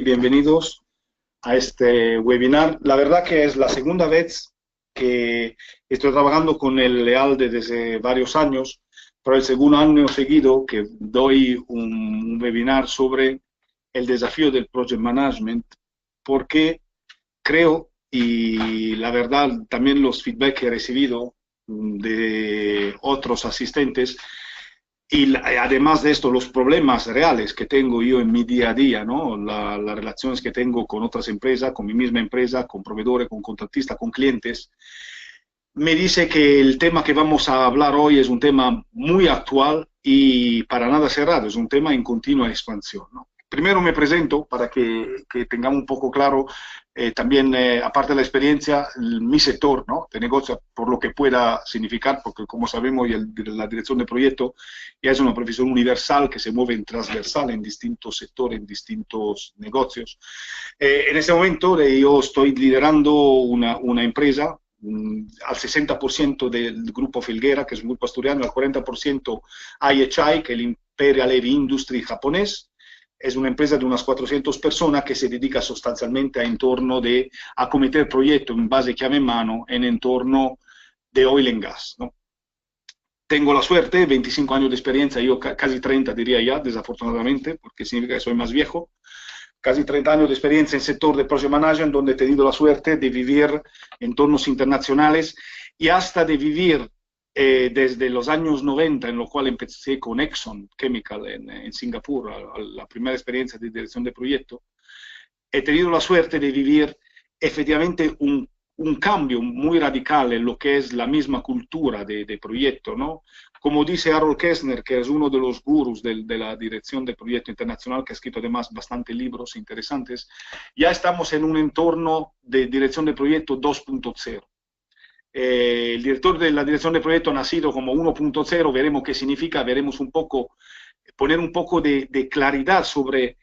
Bienvenidos a este webinar. La verdad que es la segunda vez que estoy trabajando con el Lealde desde varios años, pero el segundo año seguido que doy un webinar sobre el desafío del Project Management, porque creo, y la verdad también los feedback que he recibido de otros asistentes, y además de esto, los problemas reales que tengo yo en mi día a día, ¿no? Las relaciones que tengo con otras empresas, con mi misma empresa, con proveedores, con contratistas, con clientes, me dice que el tema que vamos a hablar hoy es un tema muy actual y para nada cerrado, es un tema en continua expansión, ¿no? Primero me presento para que tengamos un poco claro también, aparte de la experiencia, mi sector, ¿no?, de negocio, por lo que pueda significar, porque como sabemos, la dirección de proyecto ya es una profesión universal que se mueve en transversal en distintos sectores, en distintos negocios. En este momento yo estoy liderando una empresa al 60% del grupo Filguera, que es un grupo asturiano, al 40% IHI, que es el Imperial Heavy Industry japonés. Es una empresa de unas 400 personas que se dedica sustancialmente a entorno de acometer proyectos en base llave en mano en entorno de oil and gas, ¿no? Tengo la suerte, 25 años de experiencia, yo casi 30 diría ya, desafortunadamente, porque significa que soy más viejo, casi 30 años de experiencia en el sector de Project Management, donde he tenido la suerte de vivir entornos internacionales y hasta de vivir desde los años 90, en lo cual empecé con Exxon Chemical en Singapur, la primera experiencia de dirección de proyecto. He tenido la suerte de vivir efectivamente un cambio muy radical en lo que es la misma cultura de proyecto, ¿no? Como dice Harold Kessner, que es uno de los gurús de la dirección de proyecto internacional, que ha escrito además bastantes libros interesantes, ya estamos en un entorno de dirección de proyecto 2.0. El director de la dirección de proyecto ha nacido como 1.0, veremos qué significa, veremos un poco, poner un poco de claridad sobre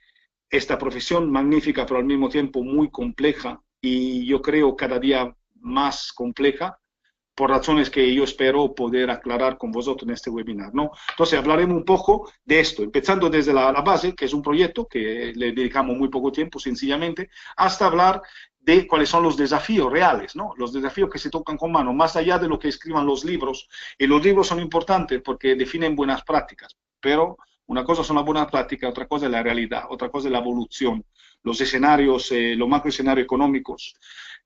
esta profesión magnífica, pero al mismo tiempo muy compleja, y yo creo cada día más compleja, por razones que yo espero poder aclarar con vosotros en este webinar, ¿no? Entonces hablaremos un poco de esto, empezando desde la base, que es un proyecto que le dedicamos muy poco tiempo, sencillamente, hasta hablar de cuáles son los desafíos reales, ¿no? Los desafíos que se tocan con mano, más allá de lo que escriban los libros. Y los libros son importantes porque definen buenas prácticas, pero una cosa son las buenas prácticas, otra cosa es la realidad, otra cosa es la evolución, los escenarios, los macroescenarios económicos,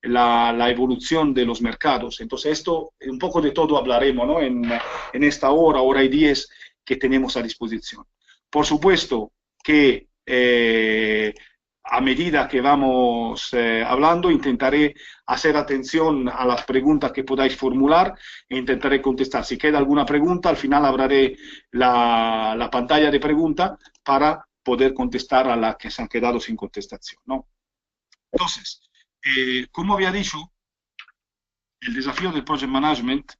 la evolución de los mercados. Entonces, esto, un poco de todo hablaremos, ¿no?, en esta hora y 10 que tenemos a disposición. Por supuesto que a medida que vamos hablando, intentaré hacer atención a las preguntas que podáis formular e intentaré contestar. Si queda alguna pregunta, al final abriré la pantalla de pregunta para poder contestar a las que se han quedado sin contestación, ¿no? Entonces, como había dicho, el desafío del Project Management,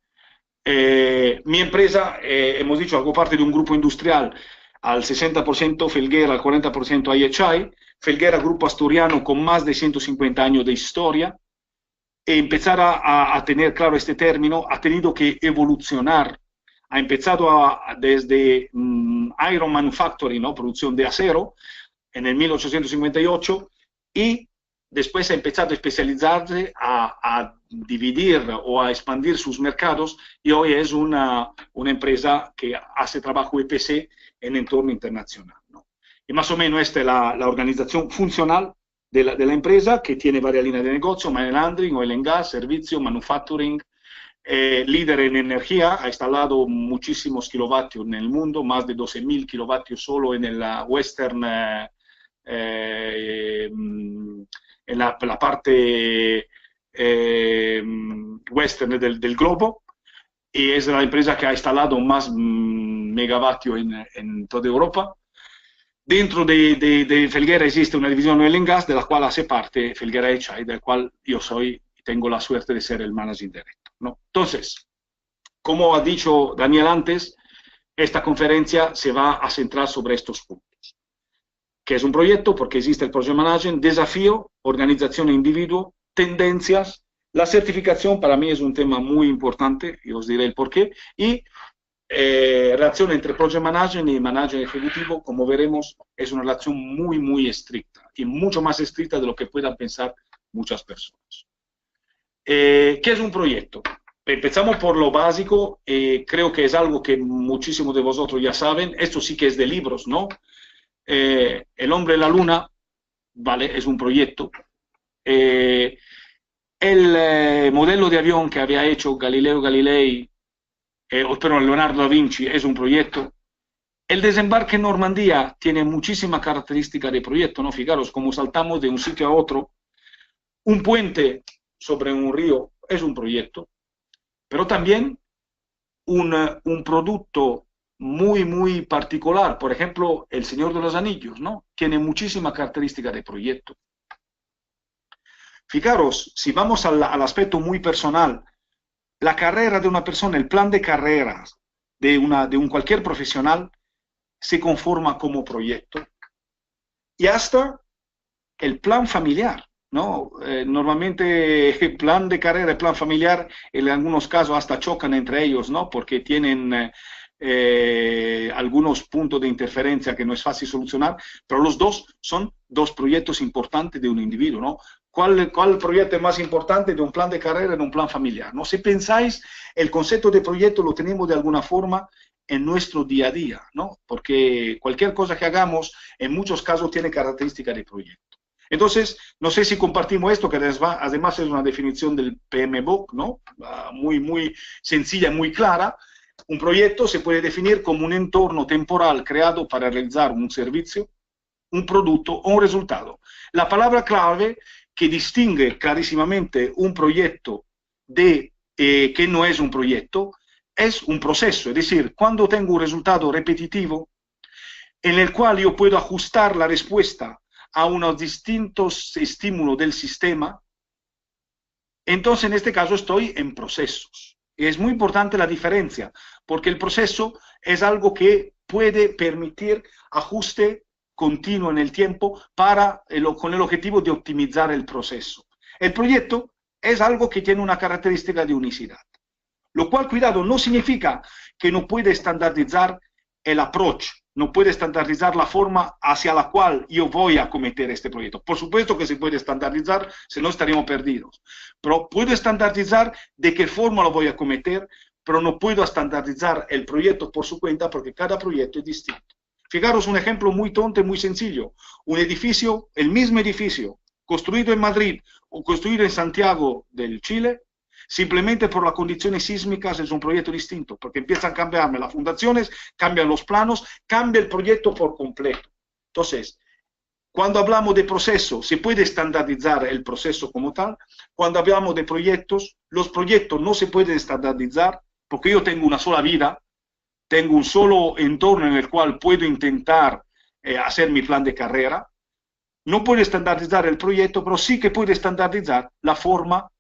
mi empresa, hemos dicho, hago parte de un grupo industrial al 60% Felguera, al 40% IHI. Felguera, grupo asturiano con más de 150 años de historia. Empezar a tener claro este término, ha tenido que evolucionar. Ha empezado desde Iron Manufacturing, ¿no?, producción de acero, en el 1858, y después ha empezado a especializarse, a dividir o a expandir sus mercados, y hoy es una empresa que hace trabajo EPC en entorno internacional, ¿no? Y más o menos esta es la organización funcional de la empresa, que tiene varias líneas de negocio: money handling, oil and gas, servicio, manufacturing, líder en energía, ha instalado muchísimos kilovatios en el mundo, más de 12.000 kilovatios solo en el Western, en la parte western del globo, y es la empresa que ha instalado más megavatios en toda Europa. Dentro de Felguera existe una división oil and gas, de la cual hace parte Felguera HI, del cual yo soy, tengo la suerte de ser el managing director, ¿no? Entonces, como ha dicho Daniel antes, esta conferencia se va a centrar sobre estos puntos. ¿Qué es un proyecto? Porque existe el Project Management, desafío, organización e individuo, tendencias, la certificación para mí es un tema muy importante, y os diré el porqué, y relación entre Project Management y Manager Ejecutivo, como veremos, es una relación muy, muy estricta. y mucho más estricta de lo que puedan pensar muchas personas. ¿Qué es un proyecto? Empezamos por lo básico, creo que es algo que muchísimos de vosotros ya saben, esto sí que es de libros, ¿no? El hombre en la luna, ¿vale? Es un proyecto. El modelo de avión que había hecho Galileo Galilei, perdón, Leonardo da Vinci, es un proyecto. El desembarque en Normandía tiene muchísima característica de proyecto, ¿no? Fijaros cómo saltamos de un sitio a otro. Un puente sobre un río es un proyecto, pero también un producto muy, muy particular. Por ejemplo, El Señor de los Anillos, ¿no? Tiene muchísima característica de proyecto. Fijaros, si vamos al aspecto muy personal, la carrera de una persona, el plan de carreras de un cualquier profesional se conforma como proyecto. Y hasta el plan familiar, ¿no? Normalmente el plan de carrera, el plan familiar, en algunos casos hasta chocan entre ellos, ¿no? Porque tienen algunos puntos de interferencia que no es fácil solucionar, pero los dos son dos proyectos importantes de un individuo, ¿no? ¿Cuál proyecto es más importante de un plan de carrera en un plan familiar? ¿No? Si pensáis, el concepto de proyecto lo tenemos de alguna forma en nuestro día a día, ¿no? Porque cualquier cosa que hagamos, en muchos casos, tiene características de proyecto. Entonces, no sé si compartimos esto, que además es una definición del PMBOK, ¿no? Muy, muy sencilla, muy clara. Un proyecto se puede definir como un entorno temporal creado para realizar un servicio, un producto o un resultado. La palabra clave que distingue clarísimamente un proyecto de que no es un proyecto es un proceso, es decir, cuando tengo un resultado repetitivo en el cual yo puedo ajustar la respuesta a unos distintos estímulos del sistema, entonces en este caso estoy en procesos. Y es muy importante la diferencia, porque el proceso es algo que puede permitir ajuste continuo en el tiempo con el objetivo de optimizar el proceso. El proyecto es algo que tiene una característica de unicidad, lo cual, cuidado, no significa que no puede estandarizar el approach, no puede estandarizar la forma hacia la cual yo voy a cometer este proyecto. Por supuesto que se puede estandarizar, si no estaríamos perdidos. Pero puedo estandarizar de qué forma lo voy a cometer, pero no puedo estandarizar el proyecto por su cuenta porque cada proyecto es distinto. Fijaros un ejemplo muy tonto y muy sencillo. Un edificio, el mismo edificio, construido en Madrid o construido en Santiago del Chile, simplemente por las condiciones sísmicas es un proyecto distinto, porque empiezan a cambiarme las fundaciones, cambian los planos, cambia el proyecto por completo. Entonces, cuando hablamos de proceso, se puede estandarizar el proceso como tal. Cuando hablamos de proyectos, los proyectos no se pueden estandarizar porque yo tengo una sola vida, tengo un solo entorno en el cual puedo intentar hacer mi plan de carrera. No puedo estandarizar el proyecto, pero sí que puedo estandarizar la forma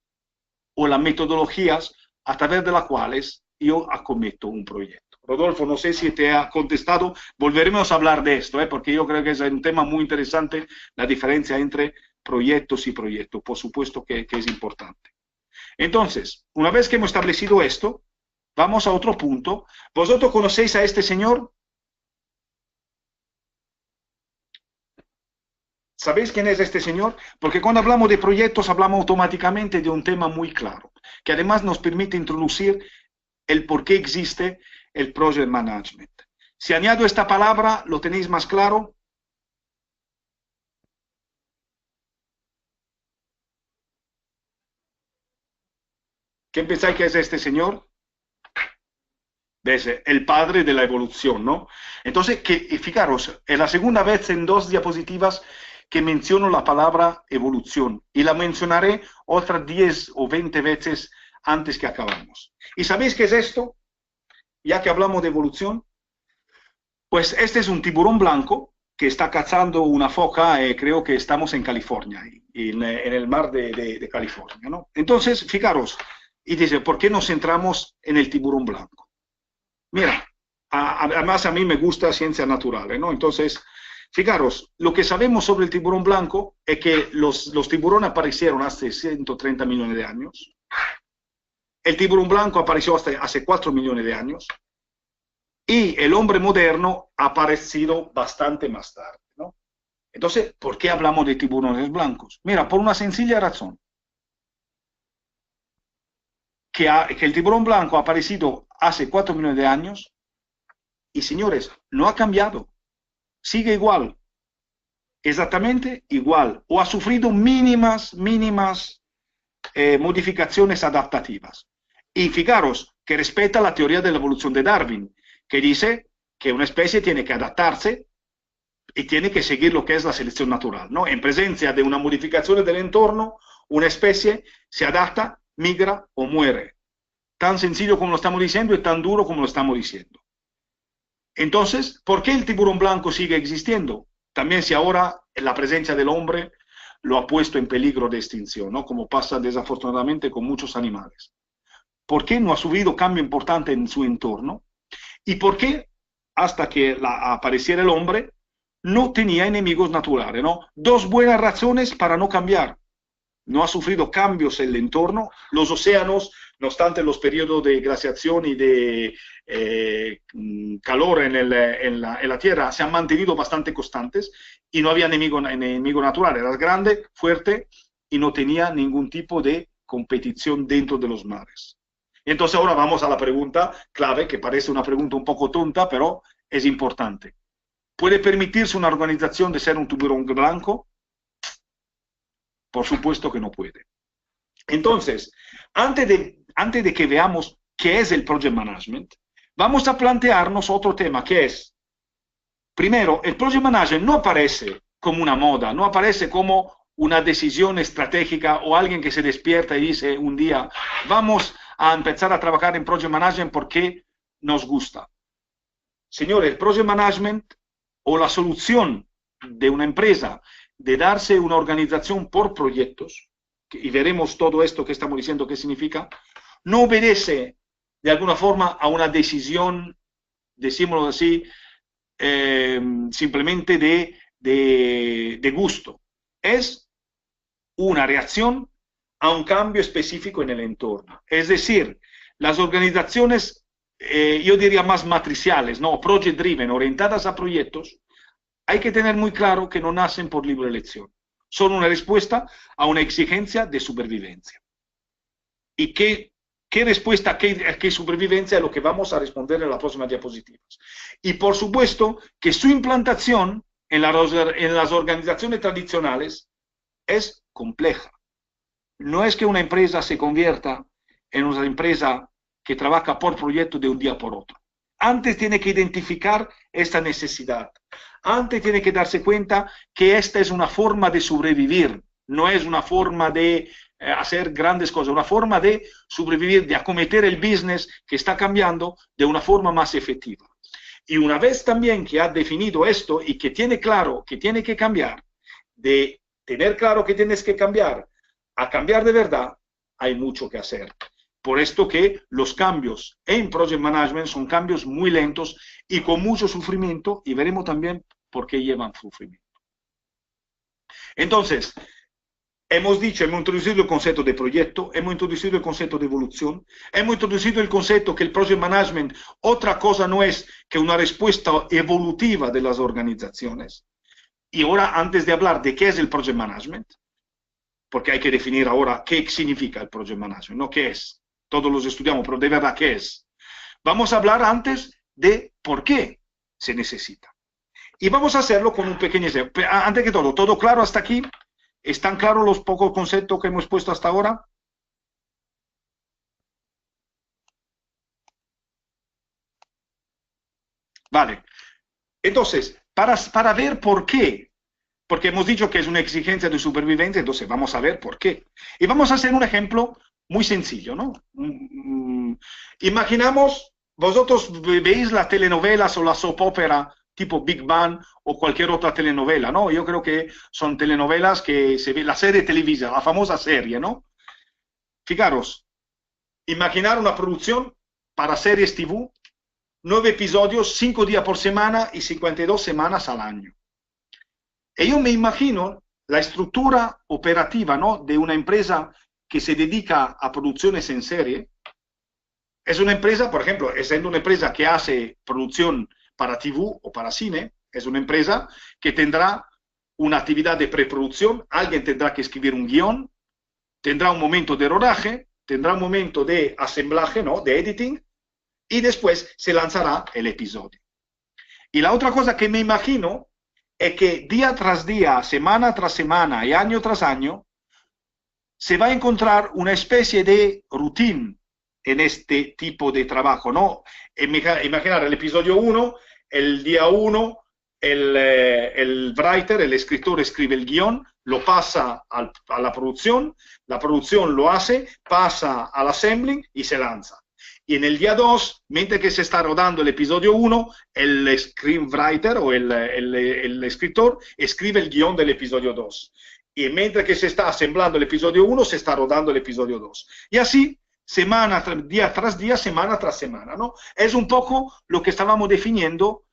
o las metodologías a través de las cuales yo acometo un proyecto. Rodolfo, no sé si te ha contestado, volveremos a hablar de esto, porque yo creo que es un tema muy interesante, la diferencia entre proyectos y proyectos, por supuesto que es importante. Entonces, una vez que hemos establecido esto, vamos a otro punto. ¿Vosotros conocéis a este señor? ¿Sabéis quién es este señor? Porque cuando hablamos de proyectos hablamos automáticamente de un tema muy claro, que además nos permite introducir el por qué existe el Project Management. Si añado esta palabra, ¿lo tenéis más claro? ¿Quién pensáis que es este señor? ¿Ves? El padre de la evolución, ¿no? Entonces, fijaros, es la segunda vez en 2 diapositivas que menciono la palabra evolución y la mencionaré otras 10 o 20 veces antes que acabamos. ¿Y sabéis qué es esto? Ya que hablamos de evolución, pues este es un tiburón blanco que está cazando una foca, creo que estamos en California, en el mar de California, ¿no? Entonces, fijaros, y dice, ¿por qué nos centramos en el tiburón blanco? Mira, además a mí me gusta ciencias naturales, ¿no? Entonces, fijaros, lo que sabemos sobre el tiburón blanco es que los tiburones aparecieron hace 130 millones de años. El tiburón blanco apareció hasta hace 4 millones de años. Y el hombre moderno ha aparecido bastante más tarde, ¿no? Entonces, ¿por qué hablamos de tiburones blancos? Mira, por una sencilla razón, que el tiburón blanco ha aparecido hace 4 millones de años y, señores, no ha cambiado, sigue igual, exactamente igual, o ha sufrido mínimas modificaciones adaptativas. Y fijaros que respeta la teoría de la evolución de Darwin, que dice que una especie tiene que adaptarse y tiene que seguir lo que es la selección natural, ¿no? En presencia de una modificación del entorno, una especie se adapta, migra o muere. Tan sencillo como lo estamos diciendo y tan duro como lo estamos diciendo. Entonces, ¿por qué el tiburón blanco sigue existiendo? También si ahora la presencia del hombre lo ha puesto en peligro de extinción, ¿no? Como pasa desafortunadamente con muchos animales. ¿Por qué no ha subido cambio importante en su entorno? ¿Y por qué hasta que apareciera el hombre no tenía enemigos naturales, ¿no? Dos buenas razones para no cambiar. No ha sufrido cambios en el entorno. Los océanos, no obstante los periodos de glaciación y de calor en la Tierra, se han mantenido bastante constantes y no había enemigo natural. Era grande, fuerte y no tenía ningún tipo de competición dentro de los mares. Entonces ahora vamos a la pregunta clave, que parece una pregunta un poco tonta, pero es importante. ¿Puede permitirse una organización de ser un tiburón blanco? Por supuesto que no puede. Entonces, antes de que veamos qué es el Project Management, vamos a plantearnos otro tema que es, primero, el Project Management no aparece como una moda, no aparece como una decisión estratégica o alguien que se despierta y dice un día, vamos a empezar a trabajar en Project Management porque nos gusta. Señores, el Project Management o la solución de una empresa de darse una organización por proyectos, y veremos todo esto que estamos diciendo qué significa, no obedece de alguna forma a una decisión, decímoslo así, simplemente de gusto. Es una reacción a un cambio específico en el entorno. Es decir, las organizaciones, yo diría más matriciales, ¿no? Project driven, orientadas a proyectos, hay que tener muy claro que no nacen por libre elección. Son una respuesta a una exigencia de supervivencia. ¿Y qué respuesta, qué supervivencia es lo que vamos a responder en las próximas diapositivas? Y por supuesto que su implantación en las organizaciones tradicionales es compleja. No es que una empresa se convierta en una empresa que trabaja por proyecto de un día por otro. Antes tiene que identificar esta necesidad. Antes tiene que darse cuenta que esta es una forma de sobrevivir, no es una forma de hacer grandes cosas, una forma de sobrevivir, de acometer el business que está cambiando de una forma más efectiva. Y una vez también que ha definido esto y que tiene claro que tiene que cambiar, de tener claro que tienes que cambiar a cambiar de verdad, hay mucho que hacer. Por esto que los cambios en Project Management son cambios muy lentos y con mucho sufrimiento, y veremos también por qué llevan sufrimiento. Entonces, hemos introducido el concepto de proyecto, hemos introducido el concepto de evolución, hemos introducido el concepto que el Project Management otra cosa no es que una respuesta evolutiva de las organizaciones. Y ahora, antes de hablar de qué es el Project Management, porque hay que definir ahora qué significa el Project Management, no qué es. Todos los estudiamos, pero de verdad qué es. Vamos a hablar antes de por qué se necesita. Y vamos a hacerlo con un pequeño ejemplo. Antes que todo claro hasta aquí? ¿Están claros los pocos conceptos que hemos puesto hasta ahora? Vale. Entonces, para ver por qué, porque hemos dicho que es una exigencia de supervivencia, entonces vamos a ver por qué. Y vamos a hacer un ejemplo muy sencillo, ¿no? Imaginamos, vosotros veis las telenovelas o la soap opera tipo Big Bang o cualquier otra telenovela, ¿no? Yo creo que son telenovelas que se ve, la serie televisiva, la famosa serie, ¿no? Fijaros, imaginar una producción para series TV, 9 episodios, 5 días por semana y 52 semanas al año. Y yo me imagino la estructura operativa, ¿no?, de una empresa que se dedica a producciones en serie. Es una empresa, por ejemplo, siendo una empresa que hace producción para TV o para cine, es una empresa que tendrá una actividad de preproducción, alguien tendrá que escribir un guión, tendrá un momento de rodaje, tendrá un momento de asemblaje, ¿no? De editing, y después se lanzará el episodio. Y la otra cosa que me imagino es que día tras día, semana tras semana y año tras año, se va a encontrar una especie de routine en este tipo de trabajo, ¿no? Imaginar el episodio 1, el día 1, el writer, el escritor escribe el guión, lo pasa a la producción lo hace, pasa al assembling y se lanza. Y en el día 2, mientras que se está rodando el episodio 1, el screenwriter o el escritor escribe el guión del episodio 2. Y mientras que se está asemblando el episodio 1, se está rodando el episodio 2. Y así, día tras día, semana tras semana, ¿no? Es un poco lo que estábamos definiendo,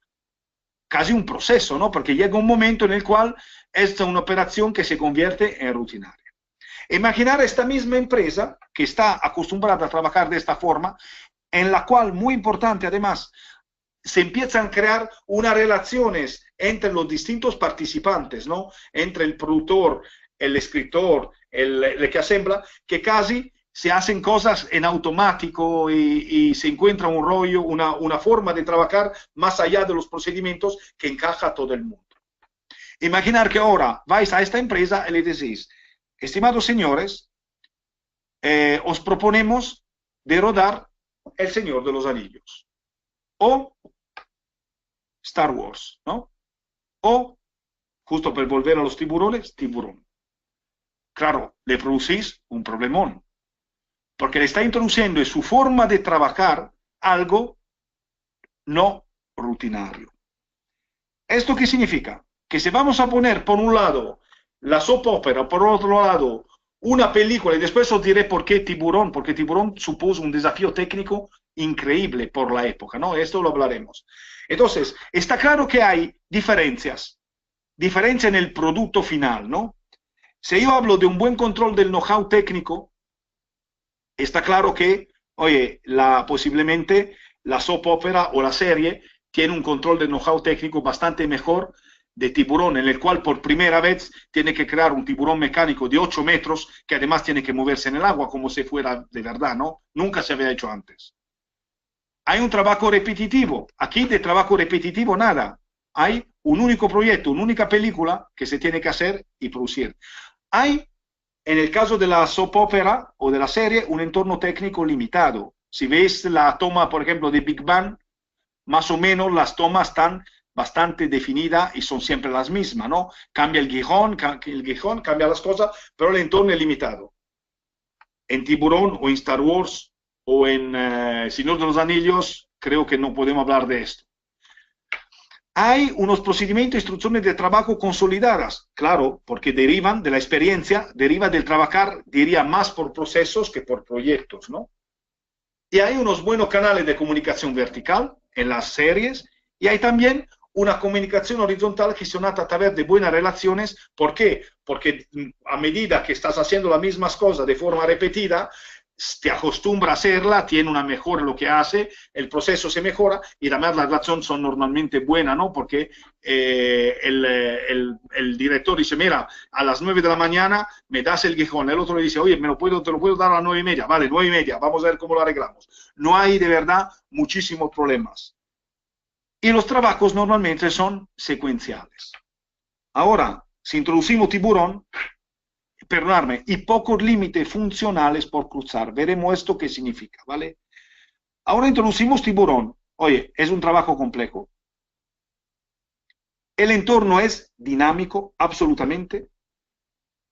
casi un proceso, ¿no? Porque llega un momento en el cual es una operación que se convierte en rutinaria. Imaginar esta misma empresa que está acostumbrada a trabajar de esta forma, en la cual, muy importante además, se empiezan a crear unas relaciones entre los distintos participantes, ¿no? Entre el productor, el escritor, el que asembla, que casi se hacen cosas en automático y se encuentra un rollo, una forma de trabajar más allá de los procedimientos que encaja a todo el mundo. Imaginar que ahora vais a esta empresa y le decís, estimados señores, os proponemos de rodar El Señor de los Anillos o Star Wars, ¿no? O, justo por volver a los tiburones, Tiburón. Claro, le producís un problemón, porque le está introduciendo en su forma de trabajar algo no rutinario. ¿Esto qué significa? Que si vamos a poner por un lado la soap opera, por otro lado una película, y después os diré por qué Tiburón, porque Tiburón supuso un desafío técnico increíble por la época, ¿no? Esto lo hablaremos. Entonces, está claro que hay diferencias en el producto final, ¿no? Si yo hablo de un buen control del know-how técnico, está claro que, oye, posiblemente la soap opera o la serie tiene un control de know-how técnico bastante mejor de Tiburón, en el cual por primera vez tiene que crear un tiburón mecánico de 8 metros que además tiene que moverse en el agua como si fuera de verdad, ¿no? Nunca se había hecho antes. Hay un trabajo repetitivo. Aquí de trabajo repetitivo nada. Hay un único proyecto, una única película que se tiene que hacer y producir. Hay, en el caso de la soap opera o de la serie, un entorno técnico limitado. Si veis la toma, por ejemplo, de Big Bang, más o menos las tomas están bastante definidas y son siempre las mismas, ¿no? Cambia el guión, cambia las cosas, pero el entorno es limitado. En Tiburón o en Star Wars o en Señor de los Anillos, creo que no podemos hablar de esto. Hay unos procedimientos e instrucciones de trabajo consolidadas, claro, porque derivan de la experiencia, deriva del trabajar, diría, más por procesos que por proyectos, ¿no? Y hay unos buenos canales de comunicación vertical en las series, y hay también una comunicación horizontal gestionada a través de buenas relaciones. ¿Por qué? Porque a medida que estás haciendo las mismas cosas de forma repetida, te acostumbra a hacerla, tiene una mejora lo que hace, el proceso se mejora y además las relaciones son normalmente buenas, ¿no? Porque el director dice, mira, a las 9 de la mañana me das el guión, el otro le dice, oye, te lo puedo dar a las 9:30, vale, 9:30, vamos a ver cómo lo arreglamos. No hay de verdad muchísimos problemas. Y los trabajos normalmente son secuenciales. Ahora, si introducimos Tiburón, perdonadme, y pocos límites funcionales por cruzar. Veremos esto qué significa, ¿vale? Ahora introducimos Tiburón. Oye, es un trabajo complejo. El entorno es dinámico, absolutamente.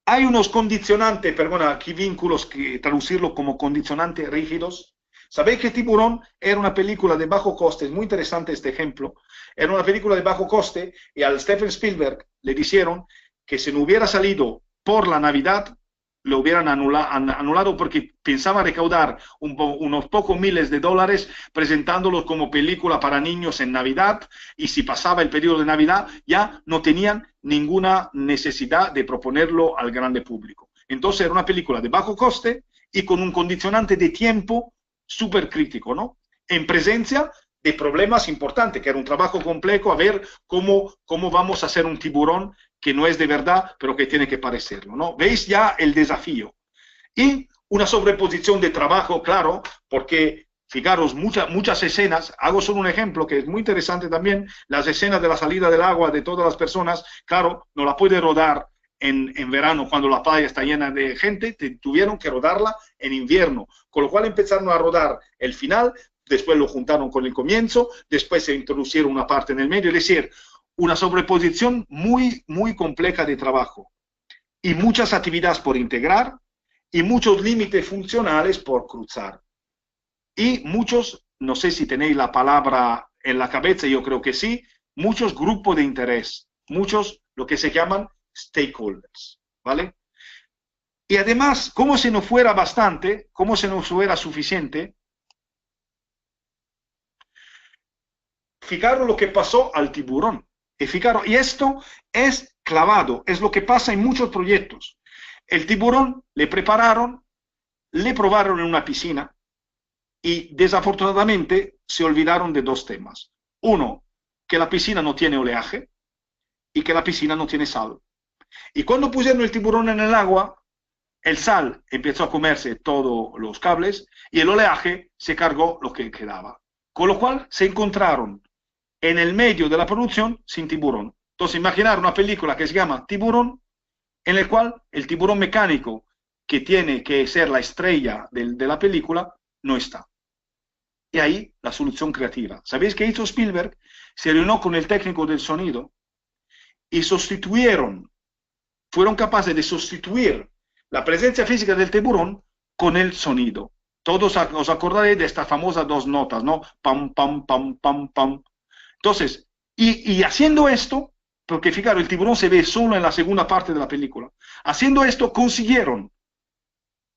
Hay unos condicionantes, perdona, aquí vínculos, que traducirlo como condicionantes rígidos. Sabéis que Tiburón era una película de bajo coste, es muy interesante este ejemplo. Era una película de bajo coste y al Steven Spielberg le dijeron que si no hubiera salido por la Navidad, lo hubieran anulado porque pensaba recaudar unos pocos miles de dólares presentándolos como película para niños en Navidad, y si pasaba el periodo de Navidad ya no tenían ninguna necesidad de proponerlo al grande público. Entonces era una película de bajo coste y con un condicionante de tiempo súper crítico, ¿no? En presencia de problemas importantes, que era un trabajo complejo, a ver cómo vamos a hacer un tiburón que no es de verdad, pero que tiene que parecerlo, ¿no? ¿Veis ya el desafío? Y una sobreposición de trabajo, claro, porque fijaros, muchas escenas, hago solo un ejemplo que es muy interesante también, las escenas de la salida del agua de todas las personas, claro, no la puede rodar en verano cuando la playa está llena de gente, tuvieron que rodarla en invierno, con lo cual empezaron a rodar el final, después lo juntaron con el comienzo, después se introducieron una parte en el medio, es decir, una sobreposición muy, muy compleja de trabajo y muchas actividades por integrar y muchos límites funcionales por cruzar. Y muchos, no sé si tenéis la palabra en la cabeza, yo creo que sí, muchos grupos de interés, muchos lo que se llaman stakeholders, ¿vale? Y además, como si no fuera bastante, como si no fuera suficiente, fijaros lo que pasó al tiburón. Y fijaros, y esto es clavado, es lo que pasa en muchos proyectos. El tiburón le prepararon, le probaron en una piscina y desafortunadamente se olvidaron de dos temas. Uno, que la piscina no tiene oleaje y que la piscina no tiene sal. Y cuando pusieron el tiburón en el agua, el sal empezó a comerse todos los cables y el oleaje se cargó lo que quedaba. Con lo cual se encontraron en el medio de la producción sin tiburón. Entonces, imaginar una película que se llama Tiburón, en el cual el tiburón mecánico, que tiene que ser la estrella de la película, no está. Y ahí la solución creativa. ¿Sabéis qué hizo Spielberg? Se reunió con el técnico del sonido y fueron capaces de sustituir la presencia física del tiburón con el sonido. Todos os acordaréis de estas famosas dos notas, ¿no? Pam, pam, pam, pam, pam. Entonces, y haciendo esto, porque fijaros, el tiburón se ve solo en la segunda parte de la película, haciendo esto consiguieron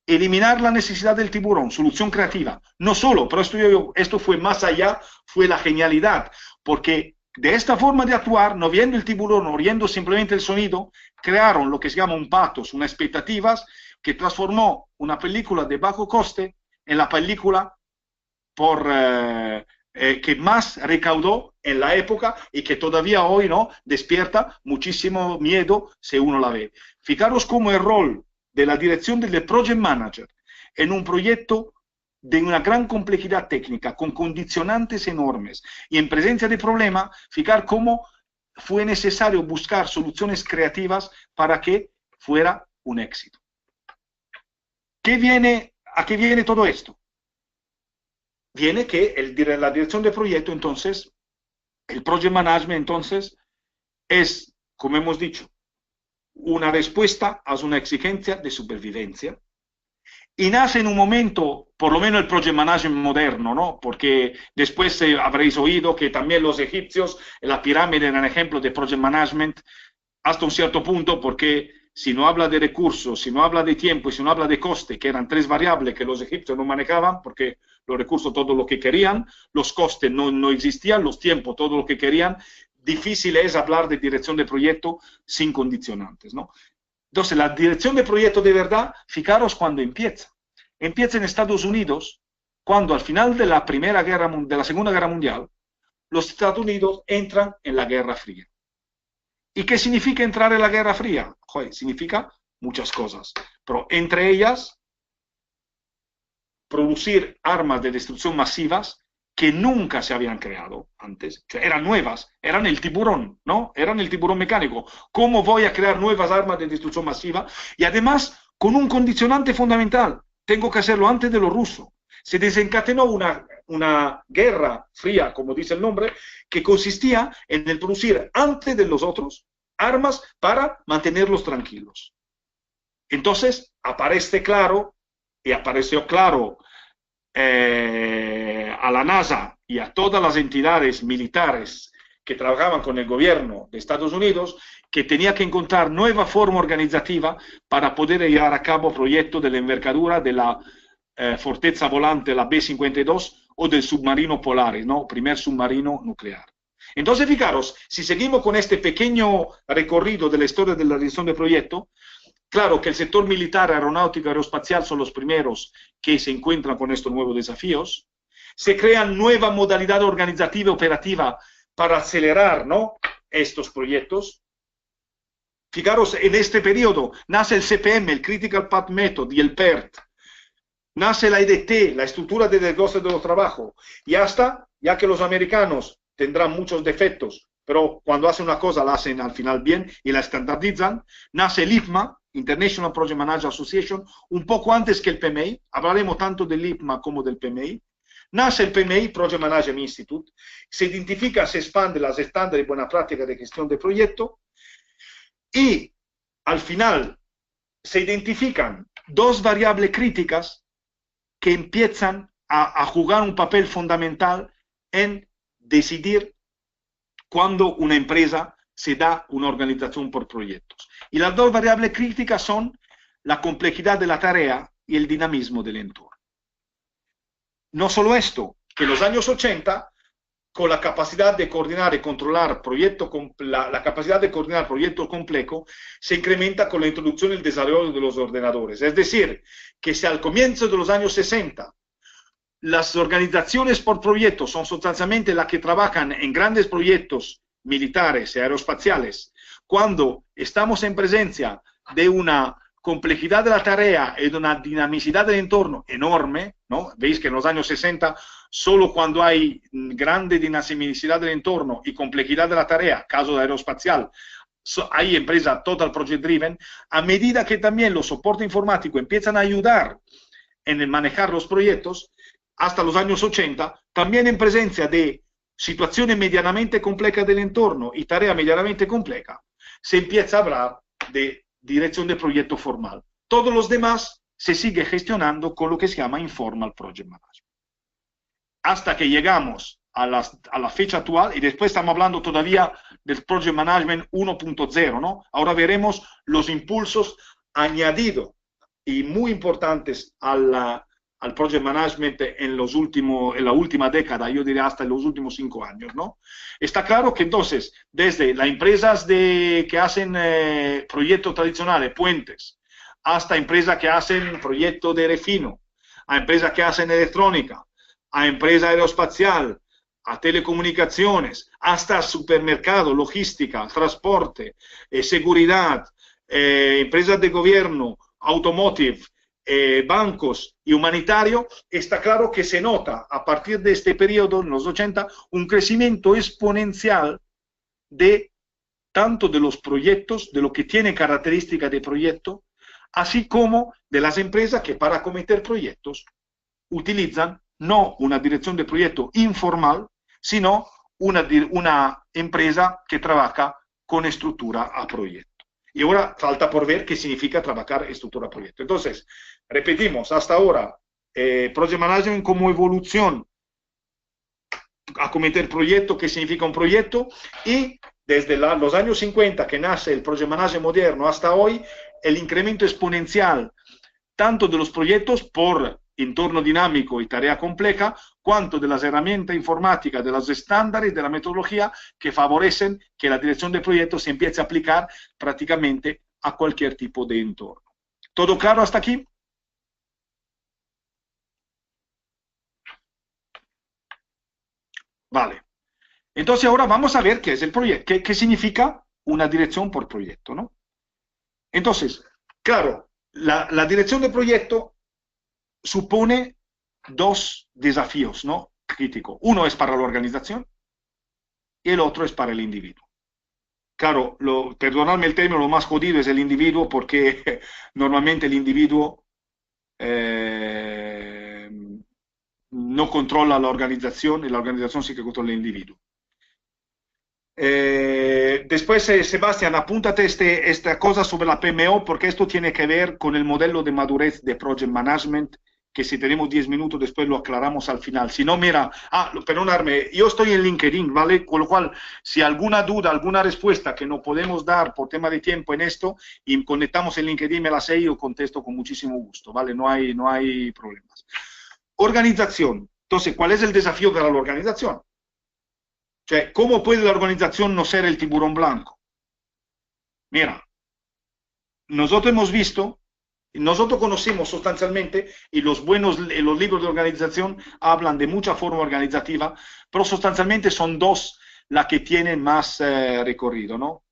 eliminar la necesidad del tiburón, solución creativa. No solo, pero esto fue más allá, fue la genialidad, porque de esta forma de actuar, no viendo el tiburón, oyendo simplemente el sonido, crearon lo que se llama un pathos, unas expectativas, que transformó una película de bajo coste en la película que más recaudó en la época y que todavía hoy no despierta muchísimo miedo si uno la ve. Fijaros cómo el rol de la dirección del project manager en un proyecto de una gran complejidad técnica, con condicionantes enormes y en presencia de problemas, fijar cómo fue necesario buscar soluciones creativas para que fuera un éxito. ¿A qué viene todo esto? Viene que la dirección de proyecto, entonces, el project management, entonces, es, como hemos dicho, una respuesta a una exigencia de supervivencia y nace en un momento, por lo menos el project management moderno, ¿no? Porque después habréis oído que también los egipcios, la pirámide eran ejemplo de project management hasta un cierto punto, porque si no habla de recursos, si no habla de tiempo y si no habla de coste, que eran tres variables que los egipcios no manejaban, porque los recursos todo lo que querían, los costes no existían, los tiempos todo lo que querían, difícil es hablar de dirección de proyecto sin condicionantes, ¿no? Entonces, la dirección de proyecto de verdad, fijaros cuando empieza. Empieza en Estados Unidos, cuando al final de la Segunda Guerra Mundial, los Estados Unidos entran en la Guerra Fría. ¿Y qué significa entrar en la Guerra Fría? Joder, significa muchas cosas, pero entre ellas, producir armas de destrucción masivas que nunca se habían creado antes, o sea, eran nuevas, eran el tiburón, ¿no? Eran el tiburón mecánico. ¿Cómo voy a crear nuevas armas de destrucción masiva? Y además, con un condicionante fundamental, tengo que hacerlo antes de los rusos. Se desencadenó una guerra fría, como dice el nombre, que consistía en el producir antes de los otros armas para mantenerlos tranquilos. Entonces, apareció claro a la NASA y a todas las entidades militares que trabajaban con el gobierno de Estados Unidos que tenía que encontrar nueva forma organizativa para poder llevar a cabo proyectos de la envergadura de la forteza volante, la B-52, o del submarino Polaris, ¿no? Primer submarino nuclear. Entonces, fijaros, si seguimos con este pequeño recorrido de la historia de la dirección de proyecto, claro que el sector militar, aeronáutico, aeroespacial son los primeros que se encuentran con estos nuevos desafíos. Se crean nuevas modalidades organizativa y operativa para acelerar, ¿no?, estos proyectos. Fijaros, en este periodo nace el CPM, el Critical Path Method y el PERT. Nace la IDT, la estructura de desglose de los trabajos. Y hasta, ya que los americanos tendrán muchos defectos, pero cuando hacen una cosa la hacen al final bien y la estandardizan, nace el IPMA, International Project Manager Association, un poco antes que el PMI. Hablaremos tanto del IPMA como del PMI. Nace el PMI, Project Management Institute, se identifica, se expande las estándares y buena práctica de gestión de proyecto, y al final se identifican dos variables críticas que empiezan a jugar un papel fundamental en decidir cuando una empresa se da una organización por proyectos. Y las dos variables críticas son la complejidad de la tarea y el dinamismo del entorno. No solo esto, que en los años 80, con la capacidad de coordinar y controlar proyectos, la capacidad de coordinar proyectos complejos se incrementa con la introducción y el desarrollo de los ordenadores. Es decir, que si al comienzo de los años 60 las organizaciones por proyectos son sustancialmente las que trabajan en grandes proyectos militares y aeroespaciales, cuando estamos en presencia de una complejidad de la tarea y de una dinamicidad del entorno enorme, ¿no? Veis que en los años 60, solo cuando hay grande dinamicidad del entorno y complejidad de la tarea, caso de aeroespacial, hay empresa total project driven, a medida que también los soportes informáticos empiezan a ayudar en manejar los proyectos, hasta los años 80, también en presencia de situaciones medianamente complejas del entorno y tarea medianamente compleja, se empieza a hablar de dirección de proyecto formal. Todos los demás se sigue gestionando con lo que se llama Informal Project Management. Hasta que llegamos a la fecha actual, y después estamos hablando todavía del Project Management 1.0, ¿no? Ahora veremos los impulsos añadidos y muy importantes al Project Management en la última década, yo diría hasta en los últimos 5 años, ¿no? Está claro que entonces, desde las empresas que hacen proyectos tradicionales, puentes, hasta empresas que hacen proyectos de refino, a empresas que hacen electrónica, a empresa aeroespacial, a telecomunicaciones, hasta supermercado, logística, transporte, seguridad, empresas de gobierno, automotive, bancos y humanitario, está claro que se nota a partir de este periodo, en los 80, un crecimiento exponencial de tanto de los proyectos, de lo que tiene características de proyecto, así como de las empresas que para cometer proyectos utilizan no una dirección de proyecto informal, sino una empresa que trabaja con estructura a proyecto. Y ahora falta por ver qué significa trabajar estructura a proyecto. Entonces, repetimos, hasta ahora, Project Management como evolución a cometer proyecto, qué significa un proyecto, y desde los años 50 que nace el Project Management moderno hasta hoy, el incremento exponencial tanto de los proyectos por entorno dinámico y tarea compleja, cuanto de las herramientas informáticas, de los estándares, de la metodología que favorecen que la dirección de proyectos se empiece a aplicar prácticamente a cualquier tipo de entorno. ¿Todo claro hasta aquí? Vale. Entonces ahora vamos a ver qué es el proyecto, qué significa una dirección por proyecto, ¿no? Entonces, claro, la dirección de proyecto supone dos desafíos, ¿no? Críticos. Uno es para la organización y el otro es para el individuo. Claro, perdonadme el término, lo más jodido es el individuo porque normalmente el individuo no controla la organización y la organización sí que controla el individuo. Después, Sebastián, apúntate esta cosa sobre la PMO porque esto tiene que ver con el modelo de madurez de Project Management, que si tenemos 10 minutos después lo aclaramos al final. Si no, mira, perdonadme, yo estoy en LinkedIn, ¿vale? Con lo cual, si alguna duda, alguna respuesta que no podemos dar por tema de tiempo en esto, y conectamos en LinkedIn, me la sé y yo contesto con muchísimo gusto, ¿vale? No hay problemas. Organización. Entonces, ¿cuál es el desafío de la organización? Cioè, ¿cómo puede la organización no ser el tiburón blanco? Mira, nosotros hemos visto, nosotros conocemos sustancialmente, y los libros de organización hablan de mucha forma organizativa, pero sustancialmente son dos las que tienen más recorrido, ¿no?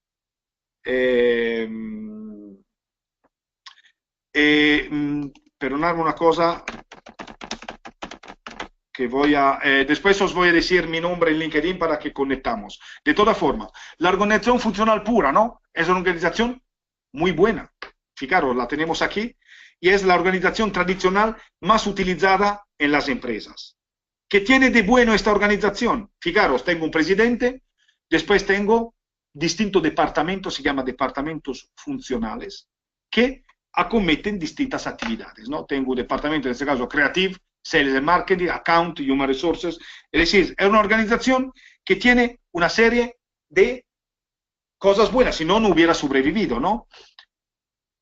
Eh, perdonadme una cosa que voy a... después os voy a decir mi nombre en LinkedIn para que conectamos. De todas formas, la organización funcional pura, ¿no? Es una organización muy buena. Fijaros, la tenemos aquí y es la organización tradicional más utilizada en las empresas. ¿Qué tiene de bueno esta organización? Fijaros, tengo un presidente, después tengo distintos departamentos, se llaman departamentos funcionales, que acometen distintas actividades, ¿no? Tengo un departamento, en este caso, Creative, Sales and Marketing, Account, Human Resources. Es decir, es una organización que tiene una serie de cosas buenas, si no, no hubiera sobrevivido, ¿no?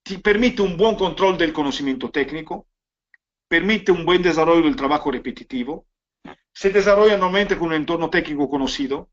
Ti permite un buen control del conocimiento técnico, permite un buen desarrollo del trabajo repetitivo, se desarrolla normalmente con un entorno técnico conocido,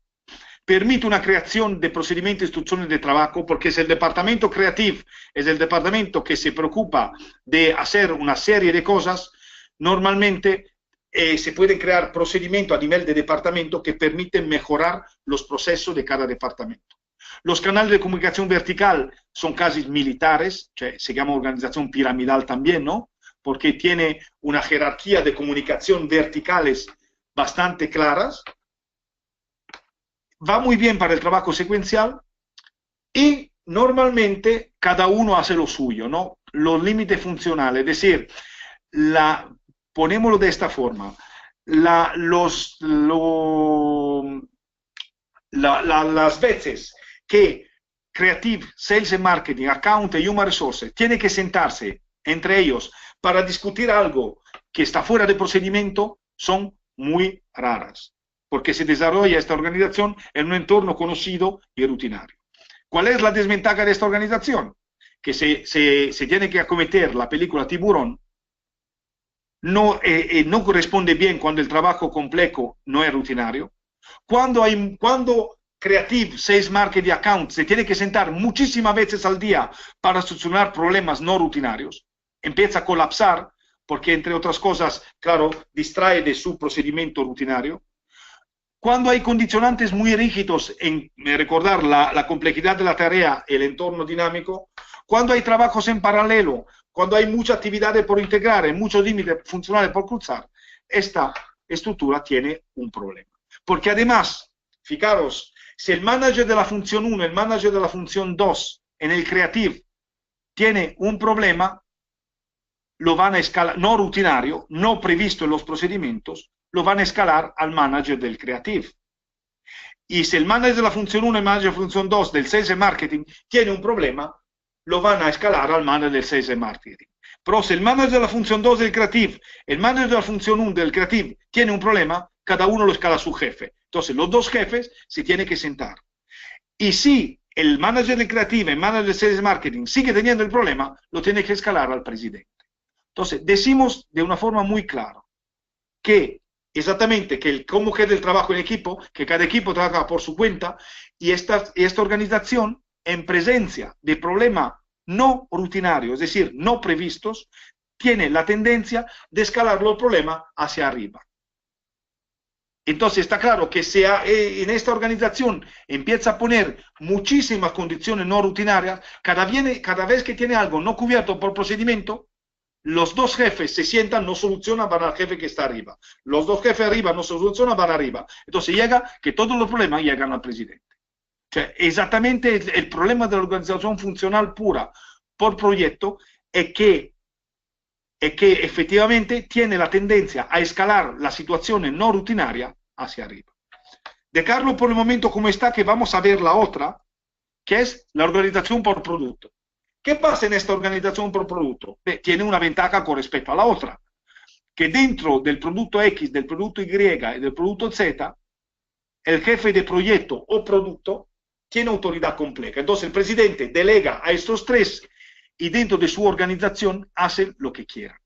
permite una creación de procedimientos e instrucciones de trabajo, porque es el departamento creativo, es el departamento que se preocupa de hacer una serie de cosas, normalmente se pueden crear procedimientos a nivel de departamento que permiten mejorar los procesos de cada departamento. Los canales de comunicación vertical son casi militares, se llama organización piramidal también, ¿no? Porque tiene una jerarquía de comunicación verticales bastante claras, va muy bien para el trabajo secuencial y normalmente cada uno hace lo suyo, ¿no? Los límites funcionales, es decir, ponémoslo de esta forma, las veces que Creative, Sales and Marketing, Account y Human Resources tienen que sentarse entre ellos para discutir algo que está fuera de procedimiento son muy raras, porque se desarrolla esta organización en un entorno conocido y rutinario. ¿Cuál es la desventaja de esta organización? Que se tiene que acometer la película Tiburón, no corresponde bien cuando el trabajo complejo no es rutinario. Cuando Creative, Sales, Marketing y Account se tiene que sentar muchísimas veces al día para solucionar problemas no rutinarios, empieza a colapsar porque, entre otras cosas, claro, distrae de su procedimiento rutinario. Cuando hay condicionantes muy rígidos en recordar la complejidad de la tarea, el entorno dinámico, cuando hay trabajos en paralelo, cuando hay mucha actividad por integrar, muchos límites funcionales por cruzar, esta estructura tiene un problema. Porque además, fijaros, si el manager de la función 1, el manager de la función 2 en el Creative tiene un problema, lo van a escalar, no rutinario, no previsto en los procedimientos, lo van a escalar al manager del Creative. Y si el manager de la función 1 y el manager de la función 2 del Sales and Marketing tiene un problema, lo van a escalar al manager del Sales and Marketing. Pero si el manager de la función 2 del Creative, el manager de la función 1 del Creative tiene un problema, cada uno lo escala a su jefe. Entonces, los dos jefes se tienen que sentar. Y si el manager del Creative, el manager del Sales and Marketing sigue teniendo el problema, lo tiene que escalar al presidente. Entonces, decimos de una forma muy clara que exactamente cómo queda el trabajo en equipo, que cada equipo trabaja por su cuenta y esta organización en presencia de problemas no rutinarios, es decir, no previstos, tiene la tendencia de escalar los problemas hacia arriba. Entonces está claro que si en esta organización empieza a poner muchísimas condiciones no rutinarias, cada vez que tiene algo no cubierto por procedimiento, los dos jefes se sientan, no solucionan, van al jefe que está arriba. Los dos jefes arriba no solucionan, van arriba. Entonces llega que todos los problemas llegan al presidente. O sea, exactamente el problema de la organización funcional pura por proyecto es que efectivamente tiene la tendencia a escalar la situación no rutinaria hacia arriba. Dejarlo por el momento como está, que vamos a ver la otra, que es la organización por producto. ¿Qué pasa en esta organización por producto? Tiene una ventaja con respecto a la otra, que dentro del producto X, del producto Y y del producto Z, el jefe de proyecto o producto tiene autoridad completa. Entonces el presidente delega a estos tres y dentro de su organización hace lo que quiera.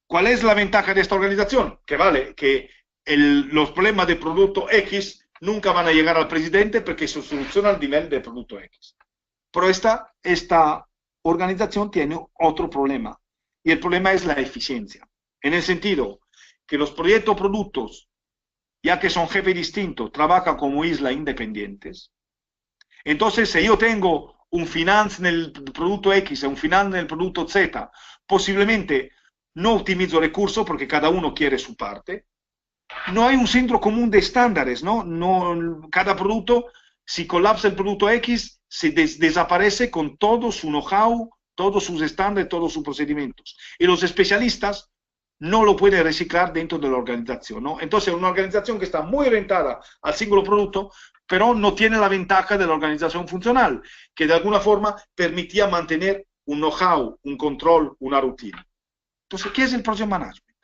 ¿Cuál es la ventaja de esta organización? Que vale, que los problemas de producto X nunca van a llegar al presidente porque se soluciona al nivel del producto X. Pero esta organización tiene otro problema, y el problema es la eficiencia, en el sentido que los proyectos o productos, ya que son jefes distintos, trabajan como islas independientes, Entonces, si yo tengo un finance nel prodotto X e un finance nel prodotto Z, posiblemente no optimizo recursos porque cada uno quiere su parte. No hay un centro común de estándares, ¿no? Cada producto, si colapsa el producto X, se desaparece con todo su know-how, todos sus estándares, todos sus procedimientos. Y los especialistas no lo pueden reciclar dentro de la organización, ¿no? Entonces, una organización que está muy orientada al singolo producto, pero no tiene la ventaja de la organización funcional, que de alguna forma permitía mantener un know-how, un control, una rutina. Entonces, ¿qué es el project management?